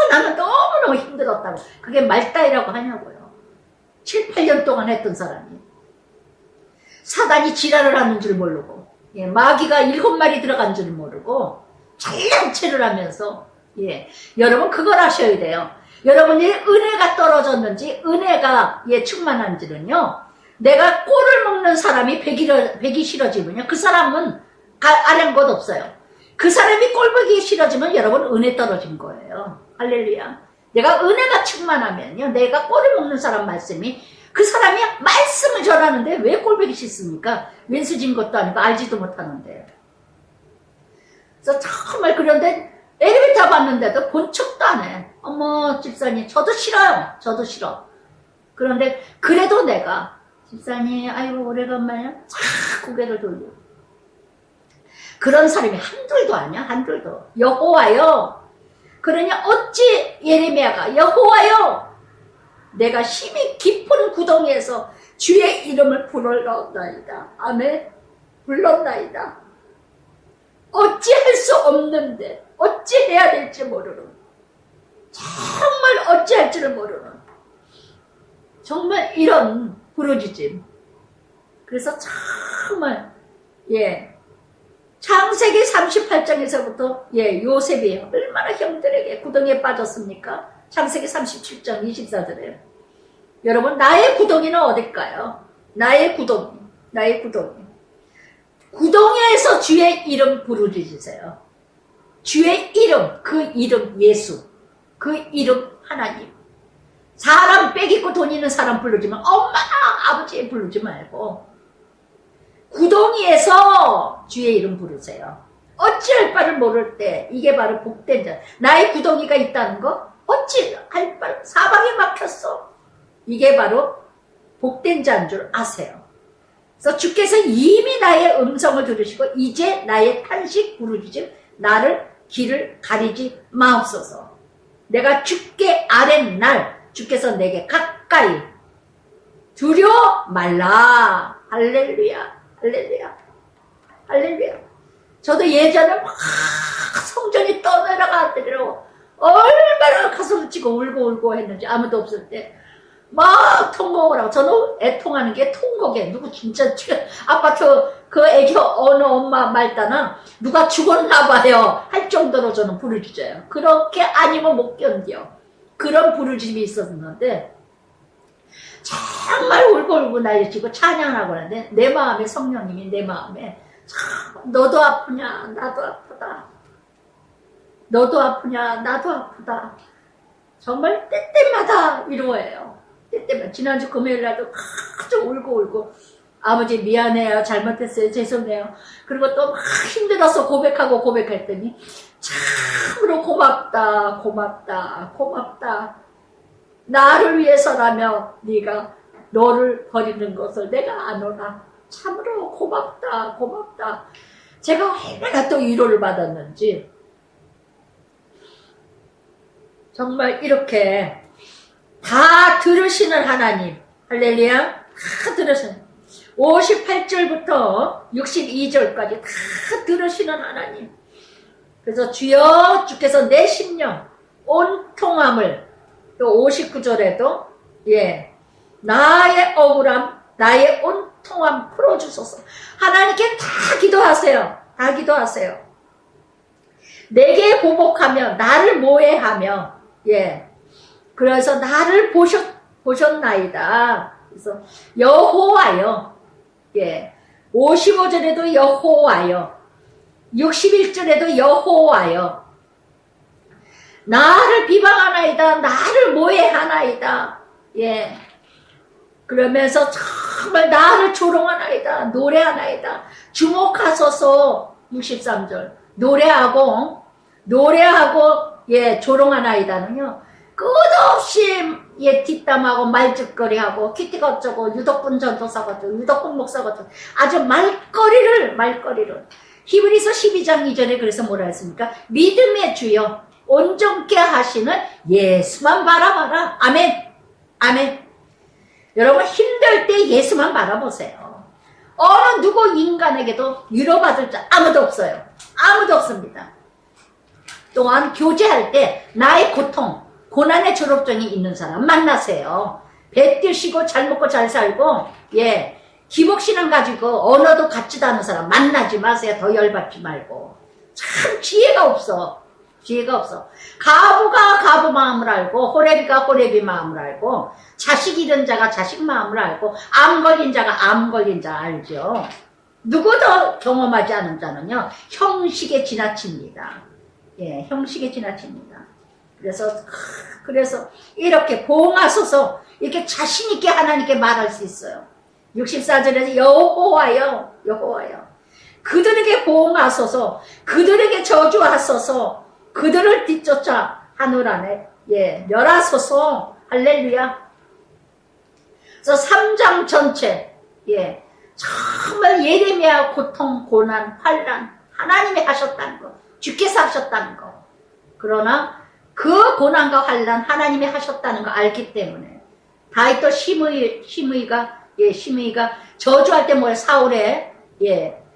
나는 너무너무 힘들었다고. 그게 말따이라고 하냐고요. 7, 8년 동안 했던 사람이 사단이 지랄을 하는 줄 모르고 예, 마귀가 7마리 들어간 줄 모르고 잘랑체를 하면서 예, 여러분 그걸 아셔야 돼요. 여러분이 은혜가 떨어졌는지 은혜가 예, 충만한지는요 내가 꼴을 먹는 사람이 배기 싫어지면요 그 사람은 아랑곳 없어요. 그 사람이 꼴 보기 싫어지면 여러분 은혜 떨어진 거예요. 할렐루야. 내가 은혜가 충만하면요 내가 꼴을 먹는 사람 말씀이 그 사람이 말씀을 전하는데 왜 꼴보기 싫습니까? 왼수진 것도 아니고 알지도 못하는데. 그래서 정말 그런데 엘리베이터 봤는데도 본 척도 안 해. 어머 집사님 저도 싫어요. 저도 싫어. 그런데 그래도 내가 집사님 아이고 오래간만에 고개를 돌려. 그런 사람이 한둘도 아니야. 한둘도. 여호와여. 그러니 어찌 예레미야가 여호와여 내가 힘이 깊은 구덩이에서 주의 이름을 불렀나이다. 아멘. 불렀나이다. 어찌할 수 없는데 어찌해야 될지 모르는 정말 어찌할지를 모르는 정말 이런 부르짖음. 그래서 정말 예 창세기 38장에서부터 예 요셉이 얼마나 형들에게 구덩이에 빠졌습니까? 창세기 37장 24절에 여러분 나의 구덩이는 어딜까요? 나의 구덩이, 나의 구덩이. 구덩이에서 주의 이름 부르짖으세요. 주의 이름, 그 이름 예수, 그 이름 하나님. 사람 빼기고 돈 있는 사람 부르지만 엄마 아버지 부르지 말고 구덩이에서 주의 이름 부르세요. 어찌할 바를 모를 때 이게 바로 복된 자. 나의 구덩이가 있다는 거 어찌할 바 사방에 막혔어. 이게 바로 복된 자인 줄 아세요. 그래서 주께서 이미 나의 음성을 들으시고 이제 나의 탄식 부르짖음 나를 길을 가리지 마옵소서. 내가 주께 아랫날 주께서 내게 가까이 두려워 말라. 할렐루야. 할렐루야. 할렐루야. 저도 예전에 막 성전이 떠내려가더라고 얼마나 가슴을 치고 울고 했는지 아무도 없을 때 막 통곡을 하고 저는 애통하는 게 통곡에 누구 진짜 아파트 그 애기 어느 엄마 말다나 누가 죽었나 봐요 할 정도로 저는 부르짖어요. 그렇게 아니면 못 견뎌. 그런 부르짖음이 있었는데 정말 울고 난리치고 찬양하고 하는데 내 마음에 성령님이 내 마음에 너도 아프냐 나도 아프다. 너도 아프냐 나도 아프다. 정말 때때마다 위로해요. 때때마다. 지난주 금요일날도 아주 울고 아버지 미안해요. 잘못했어요. 죄송해요. 그리고 또 막 힘들어서 고백했더니 참으로 고맙다. 나를 위해서라며 네가 너를 버리는 것을 내가 아노라. 참으로 고맙다, 고맙다. 제가 얼마나 또 위로를 받았는지. 정말 이렇게 다 들으시는 하나님. 할렐루야. 다 들으시는. 58절부터 62절까지 다 들으시는 하나님. 그래서 주여 주께서 내 심령 온통함을, 또 59절에도 나의 억울함, 나의 온통함 풀어주소서. 하나님께 다 기도하세요. 다 기도하세요. 내게 보복하며 나를 모해하며 그래서 나를 보셨나이다. 그래서 여호와여, 55절에도 여호와여, 61절에도 여호와여, 나를 비방하나이다, 나를 모해하나이다. 그러면서 정말 나를 조롱하나이다, 노래하나이다. 주목하소서. 63절 노래하고 조롱하나이다는요, 끝없이 뒷담하고 말죽거리하고 키티가 어쩌고 유독분 전도사가 어쩌고 유독분 목사가 어쩌고 아주 말거리를 히브리서 12장 2절에 그래서 뭐라 했습니까? 믿음의 주여 온전케 하시는 예수만 바라봐라. 아멘. 아멘. 여러분 힘들 때 예수만 바라보세요. 어느 누구 인간에게도 위로받을 자 아무도 없어요. 아무도 없습니다. 또한 교제할 때 나의 고통, 고난의 졸업증이 있는 사람 만나세요. 배 뜨시고 잘 먹고 잘 살고 기복신앙 가지고 언어도 같지도 않은 사람 만나지 마세요. 더 열받지 말고. 참 지혜가 없어. 지혜가 없어. 가부가 가부 마음을 알고 호레비가 호레비 마음을 알고 자식 잃은 자가 자식 마음을 알고 암 걸린 자가 암 걸린 자 알죠. 누구도 경험하지 않은 자는요 형식에 지나칩니다. 형식에 지나칩니다. 그래서 이렇게 보응하소서 이렇게 자신 있게 하나님께 말할 수 있어요. 64절에서 여호와여 그들에게 보응하소서, 그들에게 저주하소서, 그들을 뒤쫓아 하늘 안에 멸하소서. 할렐루야. 그래서 3장 전체 정말 예레미야 고통, 고난, 환난 하나님이 하셨다는 거, 주께서 하셨다는 거. 그러나 그 고난과 환난 하나님이 하셨다는 거 알기 때문에 다윗도 시므이가 저주할 때 뭐예요? 사울의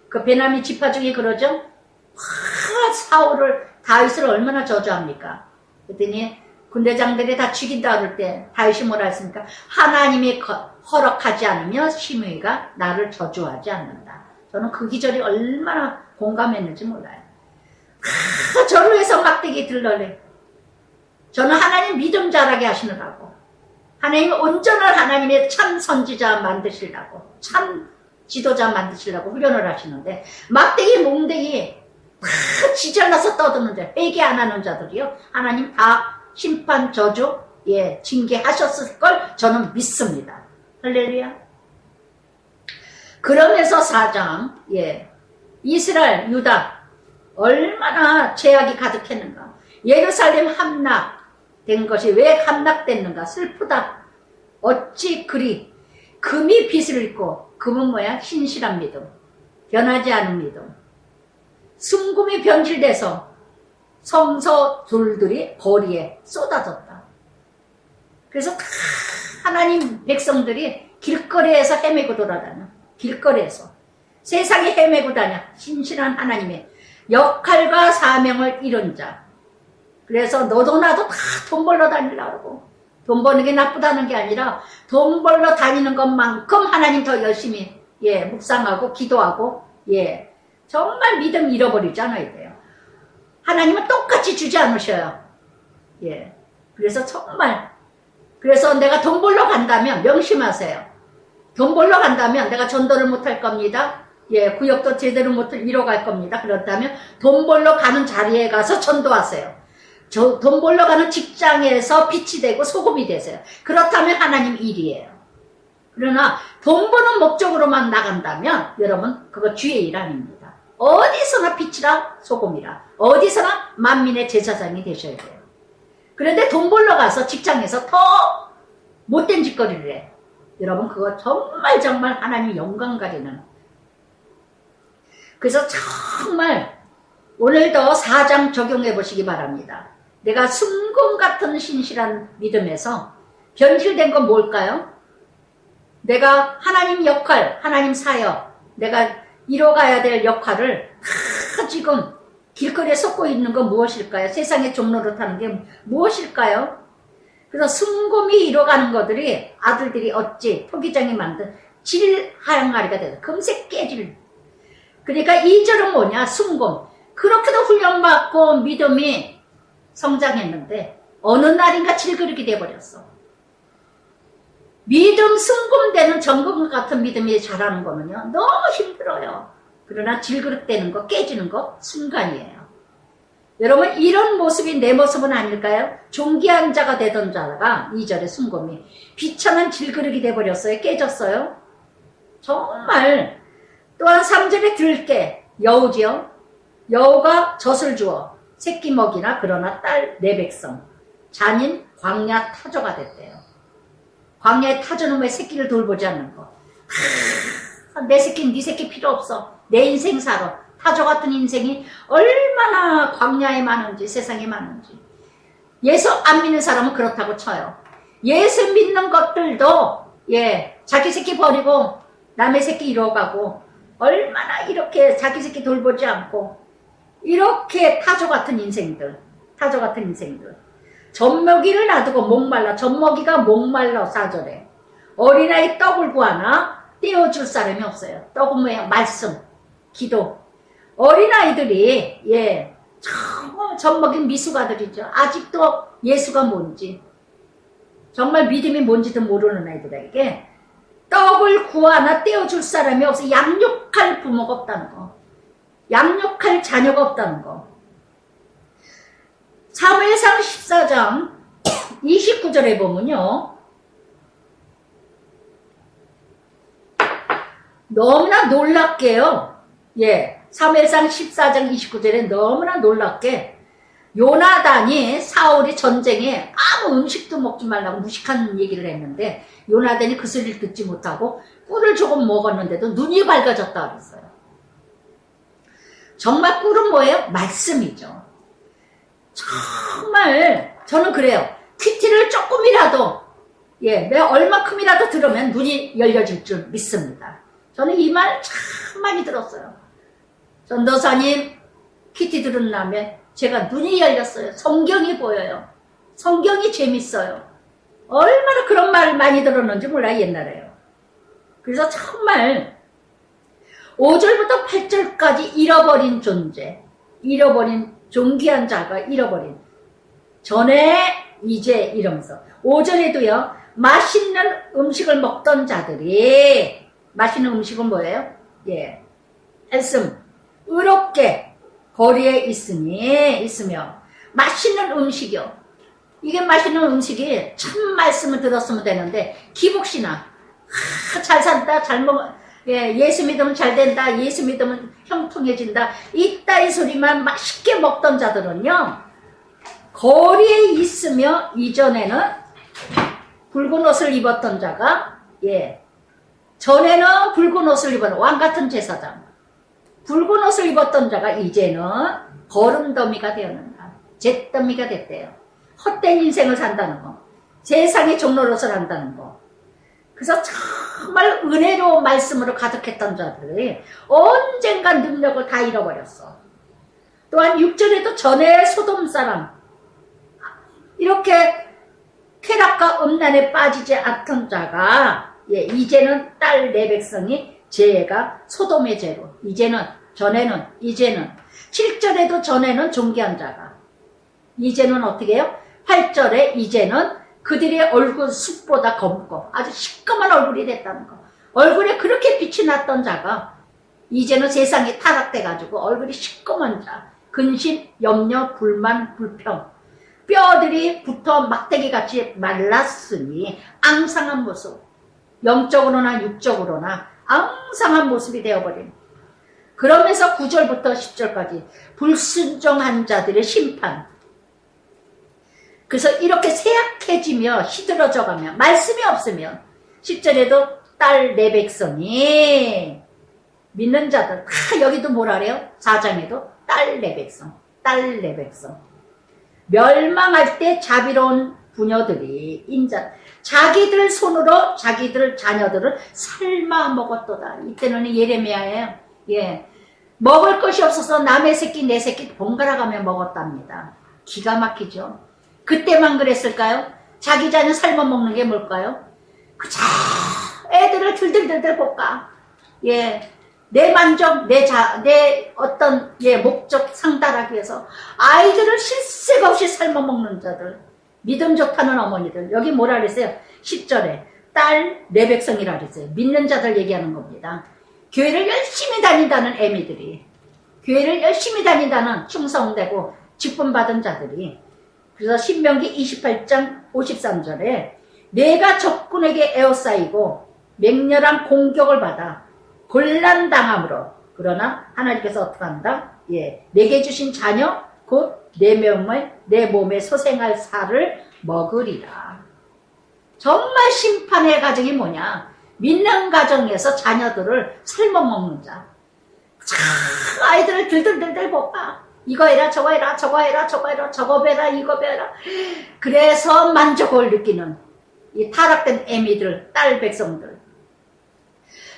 그 베냐민 지파 중에 그러죠. 사울을 다윗을 얼마나 저주합니까? 그랬더니 군대장들이 다 죽인다 그럴 때 다윗이 뭐라 했습니까? 하나님이 허락하지 않으면 시므이가 나를 저주하지 않는다. 저는 그 기절이 얼마나 공감했는지 몰라요. 저를 위해서 막대기 들러래. 저는 하나님 믿음 자라게 하시느라고, 하나님 온전한 하나님의 참 선지자 만드시려고, 참 지도자 만드시려고 훈련을 하시는데 막대기 몽대기 다 지잘나서 떠드는데 회개 안 하는 자들이요 하나님 다 심판 저주 징계하셨을 걸 저는 믿습니다. 할렐루야. 그러면서 4장 이스라엘 유다 얼마나 죄악이 가득했는가. 예루살렘 함락된 것이 왜 함락됐는가. 슬프다. 어찌 그리 금이 빛을 잃고, 금은 뭐야? 신실한 믿음, 변하지 않은 믿음. 순금이 변질돼서 성서 돌들이 거리에 쏟아졌다. 그래서 다 하나님 백성들이 길거리에서 헤매고 돌아다녀. 길거리에서 세상에 헤매고 다녀. 신실한 하나님의 역할과 사명을 잃은 자. 그래서 너도 나도 다 돈 벌러 다니려고. 돈 버는 게 나쁘다는 게 아니라 돈 벌러 다니는 것만큼 하나님 더 열심히 묵상하고 기도하고 정말 믿음 잃어버리지 않아야 돼요. 하나님은 똑같이 주지 않으셔요. 그래서 정말, 그래서 내가 돈 벌러 간다면 명심하세요. 돈 벌러 간다면 내가 전도를 못할 겁니다. 구역도 제대로 못 이뤄갈 겁니다. 그렇다면 돈 벌러 가는 자리에 가서 전도하세요. 돈 벌러 가는 직장에서 빛이 되고 소금이 되세요. 그렇다면 하나님 일이에요. 그러나 돈 버는 목적으로만 나간다면 여러분 그거 주의 일 아닙니다. 어디서나 빛이라 소금이라, 어디서나 만민의 제사장이 되셔야 돼요. 그런데 돈 벌러 가서 직장에서 더 못된 짓거리를 해. 여러분 그거 정말 하나님 영광 가리는. 그래서 정말 오늘도 4장 적용해 보시기 바랍니다. 내가 순금 같은 신실한 믿음에서 변질된 건 뭘까요? 내가 하나님 역할, 하나님 사역, 내가 이뤄가야 될 역할을 다 지금 길거리에 쏟고 있는 건 무엇일까요? 세상의 종로로 타는 게 무엇일까요? 그래서 순금이 이뤄가는 것들이 아들들이 어찌 토기장이 만든 질하양아리가 돼서 금세 깨질. 그러니까 2절은 뭐냐? 순금. 그렇게도 훈련받고 믿음이 성장했는데 어느 날인가 질그릇이 돼버렸어. 믿음 순금되는 정금 같은 믿음이 자라는 거는요 너무 힘들어요. 그러나 질그릇 되는 거, 깨지는 거 순간이에요. 여러분 이런 모습이 내 모습은 아닐까요? 존귀한 자가 되던 자가 2절의 순금이 비천한 질그릇이 돼버렸어요. 깨졌어요. 정말. 또한 3절에 들깨, 여우지요. 여우가 젖을 주어 새끼 먹이나 그러나 딸 내 백성 잔인 광야 타조가 됐대요. 광야의 타조는 왜 새끼를 돌보지 않는 거. 내 새끼는 네 새끼 필요 없어. 내 인생 살아. 타조 같은 인생이 얼마나 광야에 많은지 세상에 많은지. 예수 안 믿는 사람은 그렇다고 쳐요. 예수 믿는 것들도 자기 새끼 버리고 남의 새끼 이뤄가고 얼마나 이렇게 자기 새끼 돌보지 않고 이렇게 타조 같은 인생들. 젖먹이를 놔두고 목말라. 젖먹이가 목말라 4절에. 어린아이 떡을 구하나 떼어줄 사람이 없어요. 떡은 뭐예요? 말씀, 기도. 어린아이들이 정말 젖먹인 미숙아들이죠. 아직도 예수가 뭔지 정말 믿음이 뭔지도 모르는 아이들에게 떡을 구하나 떼어줄 사람이 없어요. 양육할 부모가 없다는 거. 양육할 자녀가 없다는 거. 사무엘상 14장 29절에 보면요. 너무나 놀랍게요. 사무엘상 14장 29절에 너무나 놀랍게 요나단이 사울이 전쟁에 아무 음식도 먹지 말라고 무식한 얘기를 했는데 요나단이 그 소리를 듣지 못하고 꿀을 조금 먹었는데도 눈이 밝아졌다 그랬어요. 정말 꿀은 뭐예요? 말씀이죠. 정말 저는 그래요. 큐티를 조금이라도 얼마큼이라도 들으면 눈이 열려질 줄 믿습니다. 저는 이 말 참 많이 들었어요. 전도사님 큐티 들은 다음에 제가 눈이 열렸어요. 성경이 보여요. 성경이 재밌어요. 얼마나 그런 말을 많이 들었는지 몰라요. 옛날에요. 그래서 정말 5절부터 8절까지 잃어버린 존재, 잃어버린 존귀한 자가 잃어버린 전에 이제 이러면서 5절에도요. 맛있는 음식을 먹던 자들이 맛있는 음식은 뭐예요? 말씀 의롭게 거리에 있으며 맛있는 음식이요. 이게 맛있는 음식이 참 말씀을 들었으면 되는데 기복신앙 잘 산다 잘 먹어 예수 믿으면 잘 된다 예수 믿으면 형통해진다 이따위 소리만 맛있게 먹던 자들은요 거리에 있으며 이전에는 붉은 옷을 입었던 자가 전에는 붉은 옷을 입은 왕같은 제사장 붉은 옷을 입었던 자가 이제는 거름더미가 되었는가 잿더미가 됐대요. 헛된 인생을 산다는 거 세상의 종로릇을 한다는 거. 그래서 정말 은혜로운 말씀으로 가득했던 자들이 언젠간 능력을 다 잃어버렸어. 또한 6절에도 전에 소돔 사람 이렇게 쾌락과 음란에 빠지지 않던 자가 이제는 딸 내 백성이 죄가 소돔의 죄로 이제는 전에는 이제는 7절에도 전에는 존귀한 자가 이제는 어떻게 해요? 8절에 이제는 그들의 얼굴 숲보다 검고 아주 시꺼먼 얼굴이 됐다는 거. 얼굴에 그렇게 빛이 났던 자가 이제는 세상이 타락돼가지고 얼굴이 시꺼먼 자. 근심, 염려, 불만, 불평. 뼈들이 붙어 막대기같이 말랐으니 앙상한 모습. 영적으로나 육적으로나 앙상한 모습이 되어버린. 그러면서 9절부터 10절까지 불순종한 자들의 심판. 그래서 이렇게 쇠약해지며 시들어져가며 말씀이 없으면 10절에도 딸 내 백성이 믿는 자들 여기도 뭐라 그래요? 4장에도 딸 내 백성, 딸 내 백성. 멸망할 때 자비로운 부녀들이 인자 자기들 손으로 자기들 자녀들을 삶아 먹었도다. 이때는 예레미야예요. 예, 먹을 것이 없어서 남의 새끼 내 새끼 번갈아 가며 먹었답니다. 기가 막히죠. 그때만 그랬을까요? 자기 자녀 삶아 먹는 게 뭘까요? 그저 애들을 들들들들 볶아. 예, 내 만족, 내 어떤 목적 상달하기 위해서 아이들을 실색 없이 삶아 먹는 자들, 믿음 좋다는 어머니들. 여기 뭐라 그랬어요? 10절에 딸 내 백성이라 그랬어요. 믿는 자들 얘기하는 겁니다. 교회를 열심히 다닌다는 애미들이, 교회를 열심히 다닌다는 충성되고 직분 받은 자들이. 그래서 신명기 28장 53절에 내가 적군에게 에워싸이고 맹렬한 공격을 받아 곤란당함으로, 그러나 하나님께서 어떻게 한다? 예, 내게 주신 자녀 곧 내 몸에 소생할 살을 먹으리라. 정말 심판의 가정이 뭐냐? 믿는 가정에서 자녀들을 삶아 먹는 자. 아이들을 들들들들 볶아. 이거 해라 저거 해라 저거 해라 저거 해라 저거 배라 이거 배라. 그래서 만족을 느끼는 이 타락된 애미들, 딸 백성들.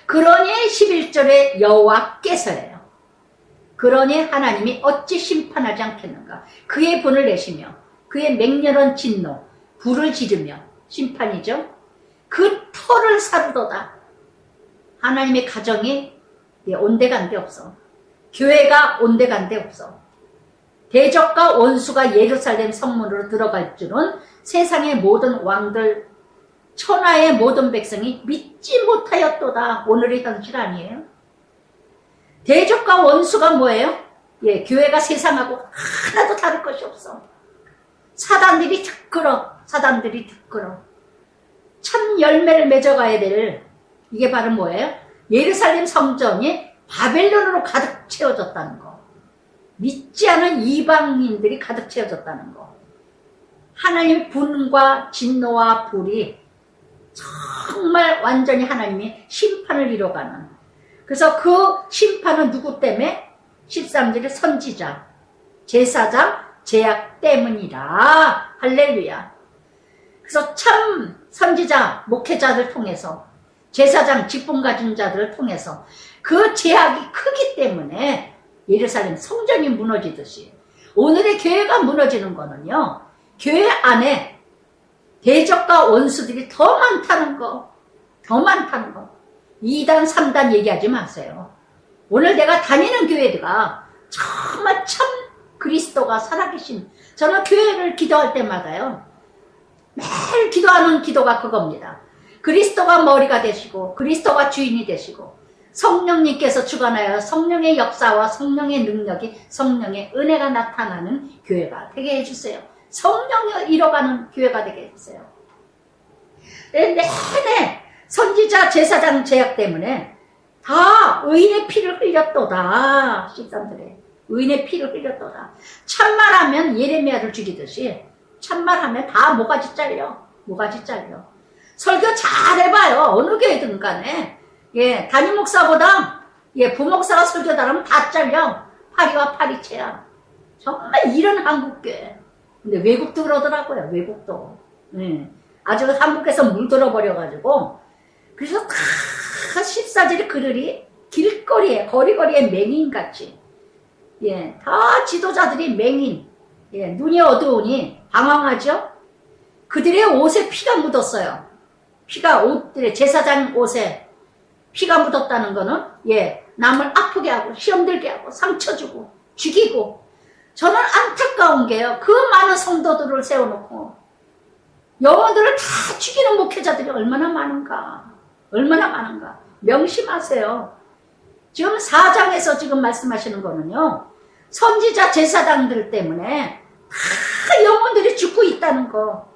그러니 11절에 여호와께서예요. 그러니 하나님이 어찌 심판하지 않겠는가. 그의 분을 내시며 그의 맹렬한 진노 불을 지르며 심판이죠. 그 터를 사르도다. 하나님의 가정이 온데간데 없어. 교회가 온데간데 없어. 대적과 원수가 예루살렘 성문으로 들어갈 줄은 세상의 모든 왕들, 천하의 모든 백성이 믿지 못하였도다. 오늘의 현실 아니에요? 대적과 원수가 뭐예요? 예, 교회가 세상하고 하나도 다를 것이 없어. 사단들이 득끌어. 참 열매를 맺어가야 될, 이게 바로 뭐예요? 예루살렘 성전이 바벨론으로 가득 채워졌다는 거. 믿지 않은 이방인들이 가득 채워졌다는 거. 하나님의 분과 진노와 불이 정말 완전히 하나님이 심판을 이뤄가는. 그래서 그 심판은 누구 때문에? 13절에 선지자, 제사장, 제약 때문이라. 할렐루야. 그래서 참 선지자, 목회자들 통해서, 제사장, 직분 가진 자들을 통해서 그 제약이 크기 때문에 예루살렘 성전이 무너지듯이 오늘의 교회가 무너지는 거는요, 교회 안에 대적과 원수들이 더 많다는 거. 2단, 3단 얘기하지 마세요. 오늘 내가 다니는 교회가 정말 참 그리스도가 살아계신, 저는 교회를 기도할 때마다요, 매일 기도하는 기도가 그겁니다. 그리스도가 머리가 되시고 그리스도가 주인이 되시고 성령님께서 주관하여 성령의 역사와 성령의 능력이, 성령의 은혜가 나타나는 교회가 되게 해주세요. 성령이 이뤄가는 교회가 되게 해주세요. 내내 선지자, 제사장 제약 때문에 다 의인의 피를 흘렸도다. 13절에 의인의 피를 흘렸도다. 참말하면 예레미야를 죽이듯이 참말하면 다 모가지 잘려. 설교 잘해봐요. 어느 교회든 간에. 예, 담임 목사보다 부목사가 설교 잘하면 다 잘려. 파리와 파리채야. 정말 이런 한국교회. 근데 외국도 그러더라고요. 외국도. 예, 아주 한국에서 물들어 버려가지고. 그래서 다 14절에 그들이 길거리에, 거리거리에 맹인같이. 예, 다 지도자들이 맹인. 예, 눈이 어두우니 방황하죠? 그들의 옷에 피가 묻었어요. 피가 옷들의 제사장 옷에 피가 묻었다는 거는 남을 아프게 하고 시험 들게 하고 상처 주고 죽이고. 저는 안타까운 게요, 그 많은 성도들을 세워놓고 영혼들을 다 죽이는 목회자들이 얼마나 많은가. 명심하세요. 지금 4장에서 지금 말씀하시는 거는요, 선지자 제사장들 때문에 다 영혼들이 죽고 있다는 거.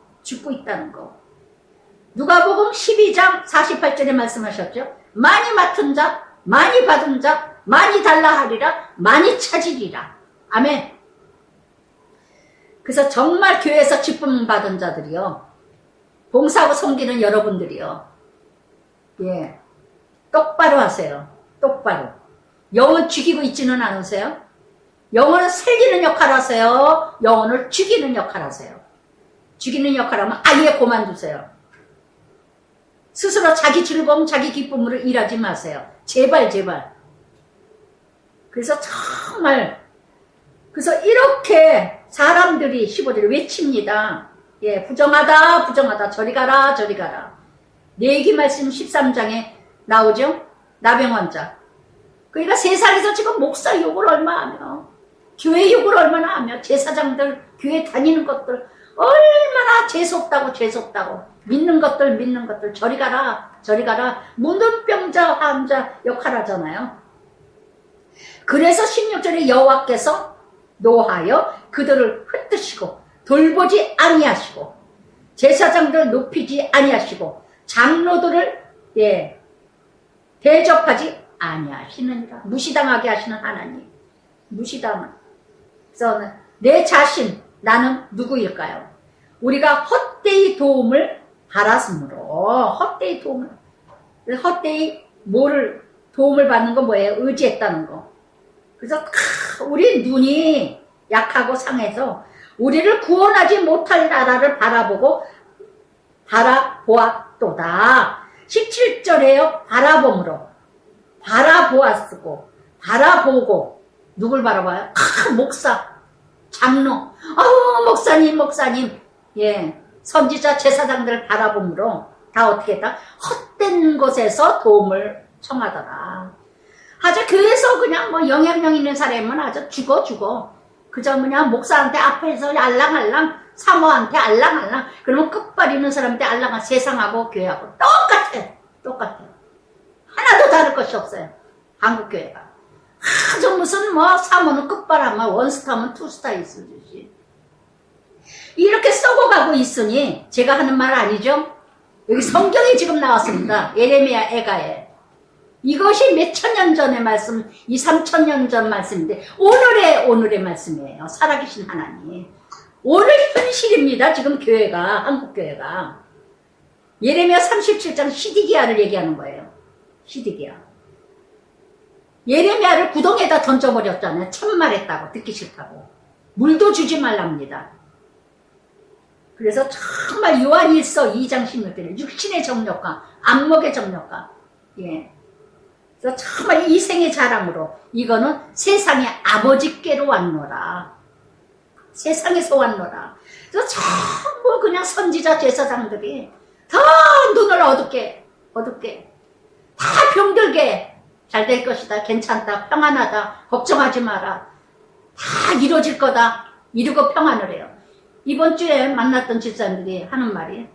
누가복음 12장 48절에 말씀하셨죠. 많이 맡은 자, 많이 받은 자, 많이 달라 하리라, 많이 찾으리라. 아멘. 그래서 정말 교회에서 직분 받은 자들이요, 봉사하고 섬기는 여러분들이요, 예. 똑바로 하세요. 똑바로. 영혼 죽이고 있지는 않으세요? 영혼을 살리는 역할 하세요? 영혼을 죽이는 역할 하세요? 죽이는 역할 하면 아예 그만두세요. 스스로 자기 즐거움, 자기 기쁨으로 일하지 마세요. 제발, 제발. 그래서 정말, 그래서 이렇게 사람들이 15절에 외칩니다. 예, 부정하다, 부정하다. 저리 가라, 저리 가라. 내기 말씀 13장에 나오죠? 나병원자. 그러니까 세상에서 지금 목사 욕을 얼마 하며, 교회 욕을 얼마나 하며, 제사장들, 교회 다니는 것들, 얼마나 재수없다고, 재수없다고. 믿는 것들, 저리 가라, 저리 가라. 문둥병자, 환자 역할 하잖아요. 그래서 16절에 여호와께서 노하여 그들을 흩으시고, 돌보지 아니하시고, 제사장들을 높이지 아니하시고, 장로들을, 예, 대접하지 아니하시느니라. 무시당하게 하시는 하나님. 무시당한. 그래서 내 자신, 나는 누구일까요? 우리가 헛되이 도움을 받았으므로, 헛되이 도움을, 헛되이 뭐를, 도움을 받는 건 뭐예요? 의지했다는 거. 그래서 우리 눈이 약하고 상해서 우리를 구원하지 못할 나라를 바라보았도다. 17절에요. 바라봄으로. 바라보았고, 바라보고, 누굴 바라봐요? 목사, 장로, 목사님, 예, 선지자, 제사장들을 바라봄으로 다 어떻게 했다? 헛된 곳에서 도움을 청하더라. 아주 교회에서 그냥 뭐 영향력 있는 사람은 아주 죽어. 그저 그냥 목사한테 앞에서 알랑알랑, 사모한테 알랑알랑, 그러면 끝발리는 사람한테 알랑알랑, 세상하고 교회하고 똑같아. 하나도 다를 것이 없어요. 한국교회가. 아주 무슨 뭐 사모는 끝발하면 원스타면 투스타 있으듯이. 이렇게 썩어가고 있으니 제가 하는 말 아니죠? 여기 성경이 지금 나왔습니다. 예레미야 애가에. 이것이 몇 천 년 전의 말씀, 2, 3천 년 전 말씀인데 오늘의 말씀이에요. 살아계신 하나님. 오늘 현실입니다. 지금 교회가, 한국교회가. 예레미야 37장 시디기야를 얘기하는 거예요. 시디기야. 예레미야를 구덩에다 던져버렸잖아요. 천말했다고, 듣기 싫다고. 물도 주지 말랍니다. 그래서 정말 요한일서 2장 16절에 육신의 정력과 안목의 정력과, 예. 그래서 정말 이 생의 자랑으로 이거는 세상의 아버지께로 왔노라. 세상에서 왔노라. 그래서 전부 그냥 선지자 제사장들이 다 눈을 어둡게 다 병들게 잘 될 것이다. 괜찮다. 평안하다. 걱정하지 마라. 다 이루어질 거다. 이루고 평안을 해요. 이번 주에 만났던 집사님들이 하는 말이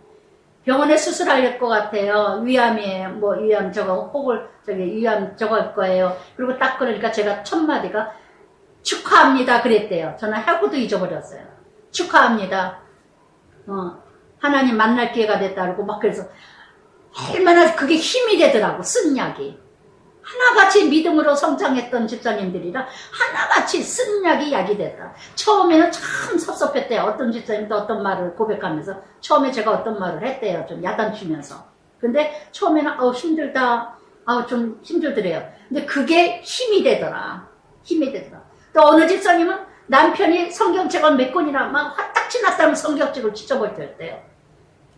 병원에 수술할 것 같아요. 위암이에요. 뭐 위암 저거 혹을 위암 저거 할 거예요. 그리고 딱 그러니까 제가 첫 마디가 축하합니다 그랬대요. 저는 하고도 잊어버렸어요. 축하합니다. 하나님 만날 기회가 됐다 그러고 막 그래서 얼마나 그게 힘이 되더라고. 쓴 약이. 하나같이 믿음으로 성장했던 집사님들이라 하나같이 쓴 약이 됐다. 처음에는 참 섭섭했대요. 어떤 집사님도 어떤 말을 고백하면서 처음에 제가 어떤 말을 했대요. 좀 야단치면서. 근데 처음에는 힘들다. 좀 힘들더래요. 근데 그게 힘이 되더라. 또 어느 집사님은 남편이 성경책을 몇 권이나 막 화딱지 났다면 성경책을 찢어버렸대요.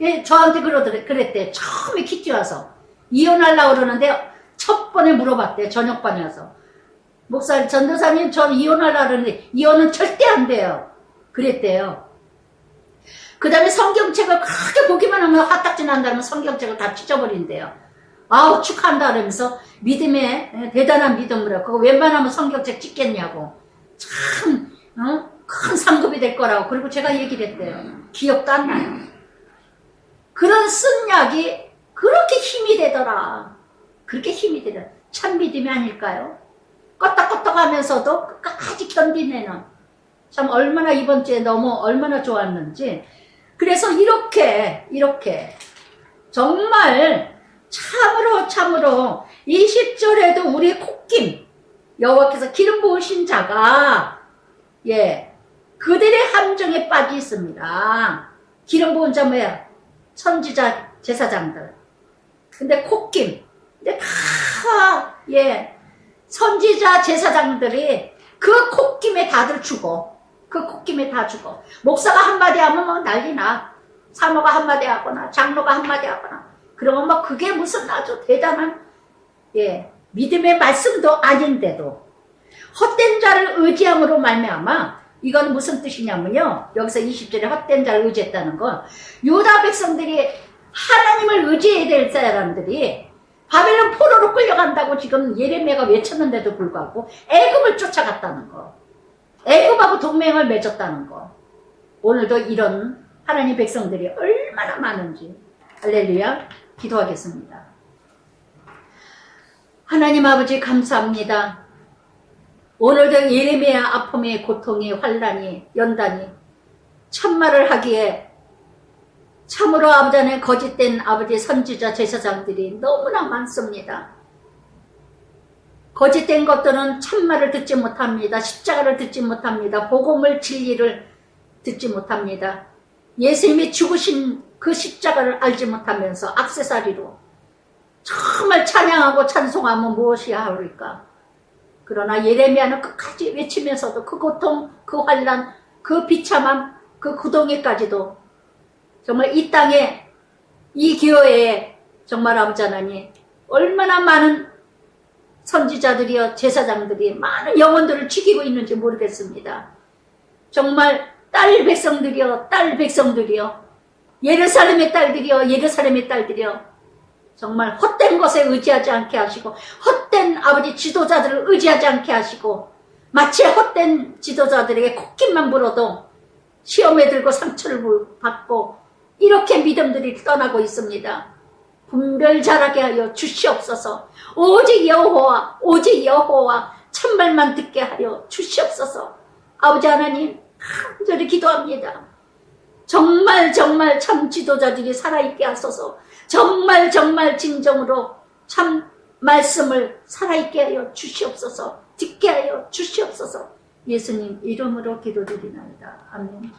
예, 저한테 그랬대요. 처음에 키티 와서 이혼하려고 그러는데 첫 번에 물어봤대요. 저녁반에 와서. 목사님, 전도사님, 전 이혼하려고 그러는데 이혼은 절대 안 돼요. 그랬대요. 그 다음에 성경책을 크게 보기만 하면 화딱지 난다면 성경책을 다 찢어버린대요. 축하한다 그러면서 믿음에 대단한 믿음으로 그거 웬만하면 성경책 찢겠냐고. 참 큰 상급이 될 거라고. 그리고 제가 얘기를 했대요. 기억도 안 나요. 그런 쓴 약이 그렇게 힘이 되더라. 그렇게 힘이 되더라. 참 믿음이 아닐까요? 껐덕껐덕 하면서도 끝까지 견디내는. 참 얼마나 이번 주에 얼마나 좋았는지. 그래서 이렇게 정말 참으로 20절에도 우리 콧김 여호와께서 기름 부으신 자가 그들의 함정에 빠져 있습니다. 기름 부은 자 뭐야? 선지자 제사장들 근데 콧김. 근데 다, 예, 선지자 제사장들이 그 콧김에 다들 죽어. 그 콧김에 다 죽어. 목사가 한마디 하면 뭐 난리나. 사모가 한마디 하거나, 장로가 한마디 하거나. 그러면 뭐 그게 무슨 아주 대단한, 예, 믿음의 말씀도 아닌데도. 헛된 자를 의지함으로 말미암아, 이건 무슨 뜻이냐면요. 여기서 20절에 헛된 자를 의지했다는 건, 유다 백성들이 하나님을 의지해야 될 사람들이 바벨론 포로로 끌려간다고 지금 예레미야가 외쳤는데도 불구하고 애굽을 쫓아갔다는 거. 애굽하고 동맹을 맺었다는 거. 오늘도 이런 하나님 백성들이 얼마나 많은지. 할렐루야. 기도하겠습니다. 하나님 아버지 감사합니다. 오늘도 예레미야 아픔이, 고통이, 환란이, 연단이 참말을 하기에 참으로 아버지 안에 거짓된 아버지 선지자 제사장들이 너무나 많습니다. 거짓된 것들은 참말을 듣지 못합니다. 십자가를 듣지 못합니다. 복음을, 진리를 듣지 못합니다. 예수님이 죽으신 그 십자가를 알지 못하면서 액세서리로 정말 찬양하고 찬송하면 무엇이 하오리까? 그러나 예레미야는 끝까지 외치면서도 그 고통, 그 환란, 그 비참함, 그 구덩이까지도 정말 이 땅에, 이 기회에 정말 아버지 하나님 얼마나 많은 선지자들이여, 제사장들이 많은 영혼들을 죽이고 있는지 모르겠습니다. 정말 딸 백성들이여, 딸 백성들이여, 예루살렘의 딸들이여, 예루살렘의 딸들이여, 정말 헛된 것에 의지하지 않게 하시고, 헛된 아버지 지도자들을 의지하지 않게 하시고, 마치 헛된 지도자들에게 콧김만 불어도 시험에 들고 상처를 받고 이렇게 믿음들이 떠나고 있습니다. 분별잘하게 하여 주시옵소서. 오직 여호와, 오직 여호와 참말만 듣게 하여 주시옵소서. 아버지 하나님 간절히 기도합니다. 정말 정말 참 지도자들이 살아있게 하소서. 정말 정말 진정으로 참 말씀을 살아있게 하여 주시옵소서. 듣게 하여 주시옵소서. 예수님 이름으로 기도드리나이다. 아멘.